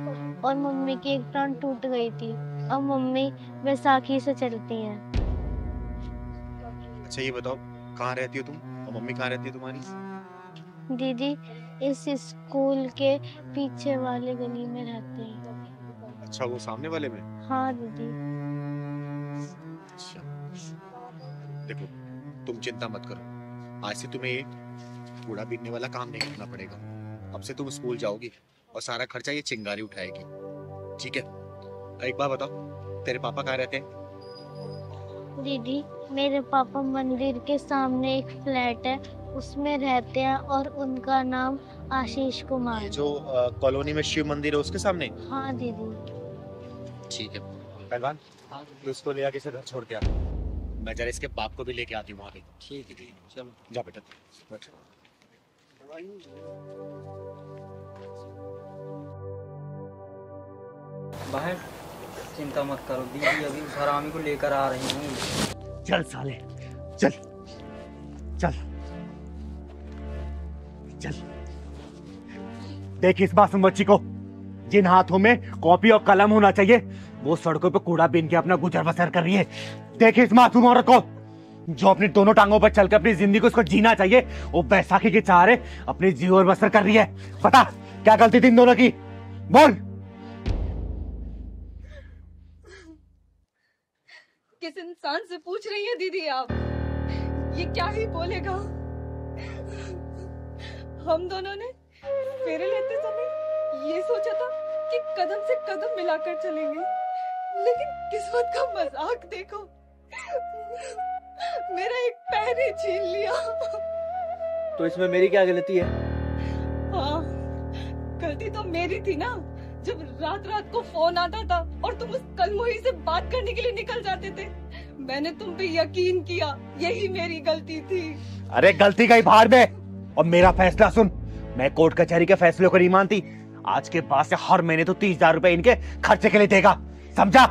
और मम्मी की एक टांग टूट गई थी। अब मम्मी बैसाखी से चलती हैं। अच्छा ये बताओ, कहाँ रहती हो तुम और मम्मी कहाँ रहती है तुम्हारी? दीदी इस स्कूल के पीछे वाले गली में रहते हैं। अच्छा, वो सामने वाले में? हाँ दीदी। अच्छा देखो, तुम चिंता मत करो, आज से तुम्हें ये कूड़ा बीनने वाला काम नहीं करना पड़ेगा। अब से तुम स्कूल जाओगी और सारा खर्चा ये चिंगारी उठाएगी, ठीक है? एक बात बताओ, तेरे पापा कहाँ रहते हैं? दीदी मेरे पापा मंदिर के सामने एक फ्लैट है, उसमें रहते हैं और उनका नाम आशीष कुमार। जो कॉलोनी में शिव मंदिर है उसके सामने? हाँ दीदी। ठीक है पहलवान, तो इसको ले आके घर छोड़ के आ। मैं जरा इसके बाप को भी लेके आती हूँ वहाँ पे। ठीक है चलो, जा बेटा बैठ। बहन चिंता मत करो, दीदी अभी उस हरामी को लेकर आ रही हूँ। चल साले, चल चल चल। देख इस मासूम बच्ची को, जिन हाथों में कॉपी और कलम होना चाहिए वो सड़कों पे कूड़ा बीन के अपना गुजर बसर कर रही है। देख इस मासूम औरत को, जो अपनी दोनों टांगों पर चलकर अपनी जिंदगी को उसको जीना चाहिए, वो बैसाखी के सहारे अपनी जीवन बसर कर रही है। पता क्या गलती थी इन दोनों की? बोल। किस इंसान से पूछ रही है दीदी आप? ये क्या ही बोलेगा? हम दोनों ने फेरे लेते समय ये सोचा था कि कदम से कदम मिलाकर चलेंगे, लेकिन किस्मत का मजाक देखो, मेरा एक पैर ही छीन लिया। तो इसमें मेरी क्या गलती है? हाँ, गलती तो मेरी थी ना, जब रात रात को फोन आता था और तुम उस कलमोही से बात करने के लिए निकल जाते थे। मैंने तुम पे यकीन किया, यही मेरी गलती थी। अरे गलती का ही भार में, और मेरा फैसला सुन, मैं कोर्ट कचहरी के फैसले को नहीं मानती। आज के बाद से हर महीने तो 30,000 रुपए इनके खर्चे के लिए देगा, समझा?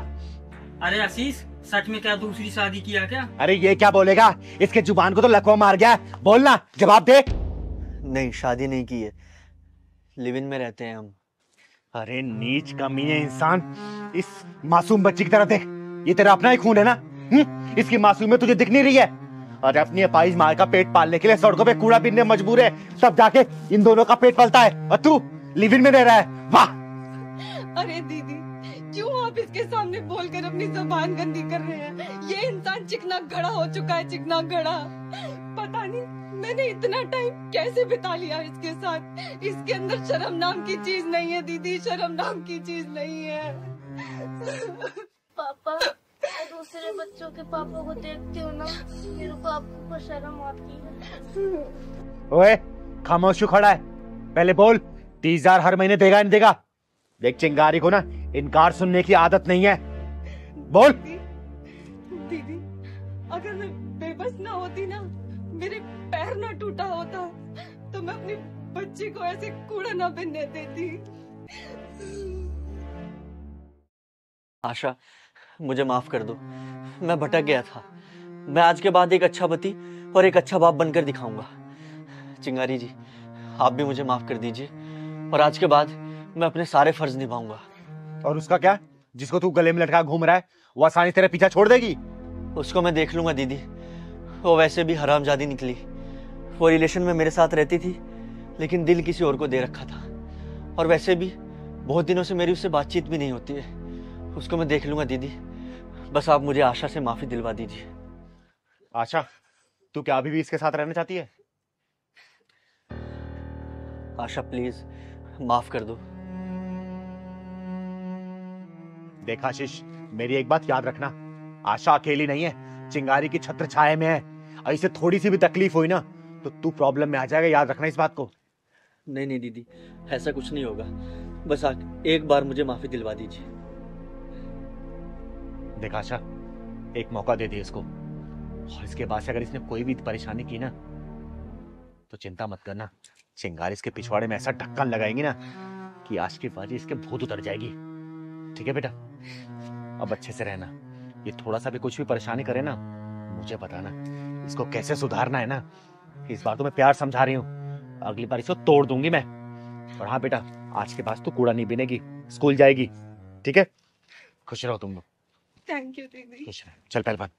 अरे आशीष, सच में क्या दूसरी शादी किया क्या? अरे ये क्या बोलेगा, इसके जुबान को तो लकवा मार गया। बोलना, जवाब दे। नहीं, शादी नहीं की है, लिव इन में रहते हैं हम। अरे नीच कमीने इंसान, इस मासूम बच्ची की तरह देख, ये तेरा अपना ही खून है ना? इसकी मासूमियत तुझे दिख नहीं रही है? अरे अपनी अपाहिज माँ का पेट पालने के लिए सड़कों पे कूड़ा बीनने मजबूर है, तब जाके इन दोनों का पेट पलता है, और तू लिव इन में रह रहा है। वाह! अरे दीदी, क्यों आप आप इसके सामने बोलकर अपनी जबान गंदी कर रहे हैं? ये इंसान चिकना घड़ा हो चुका है, चिकना घड़ा। पता नहीं मैंने इतना टाइम कैसे बिता लिया इसके साथ। इसके अंदर शर्म नाम की चीज नहीं है दीदी, शर्म नाम की चीज नहीं है। पापा, मैं दूसरे बच्चों के पापा को देखती हूँ ना, मेरे को आपको को शर्म आती है। ओए खामोश क्यों खड़ा है? पहले बोल, 30,000 हर महीने देगा नहीं देगा? देख चिंगारी को ना इनकार सुनने की आदत नहीं है, बोल। दीदी, अगर मैं बेबस ना होती ना, मेरे पैर ना टूटा होता, तो मैं अपनी बच्ची को ऐसे कूड़ा ना बनने देती। आशा, मुझे माफ कर दो, मैं भटक गया था। मैं आज के बाद एक अच्छा पति और एक अच्छा बाप बनकर दिखाऊंगा। चिंगारी जी, आप भी मुझे माफ कर दीजिए और आज के बाद मैं अपने सारे फर्ज निभाऊंगा। और उसका क्या? जिसको तू गले में लटका घूम रहा है वो आसानी से तेरे पीछा छोड़ देगी? उसको मैं देख लूंगा दीदी, वो वैसे भी हरामजादी निकली। वो रिलेशन में मेरे साथ रहती थी लेकिन दिल किसी और को दे रखा था, और वैसे भी बहुत दिनों से मेरी उससे बातचीत भी नहीं होती है। उसको मैं देख लूंगा दीदी, बस आप मुझे आशा से माफी दिलवा दीजिए। आशा, तू क्या अभी भी इसके साथ रहना चाहती है? आशा प्लीज माफ कर दो। देख आशीष, मेरी एक बात याद रखना, आशा अकेली नहीं है, चिंगारी की छत्र छाया में है। ऐसे थोड़ी सी भी तकलीफ हुई ना तो तू प्रॉब्लम में आ जाएगा, याद रखना इस बात को। नहीं नहीं दीदी, ऐसा कुछ नहीं होगा, बस एक बार मुझे माफी दिलवा दीजिए। देख आशा, एक मौका दे दे इसको, और इसके बाद से अगर इसने कोई भी परेशानी की ना तो चिंता मत करना, चिंगारी इसके पिछवाड़े में ऐसा ढक्कन लगाएंगी ना कि आज की बाजी इसके भूत उतर जाएगी। ठीक है बेटा, अब अच्छे से रहना। ये थोड़ा सा भी कुछ भी परेशानी करे ना मुझे बताना, इसको कैसे सुधारना है ना। इस बार तो मैं प्यार समझा रही हूँ, अगली बार इसको तोड़ दूंगी मैं। और हाँ बेटा, आज के बाद तू कूड़ा नहीं बिनेगी, स्कूल जाएगी। ठीक है, खुश रहो तुम लोग। थैंक यू दीदी। खुश रहो। चल पहलवान।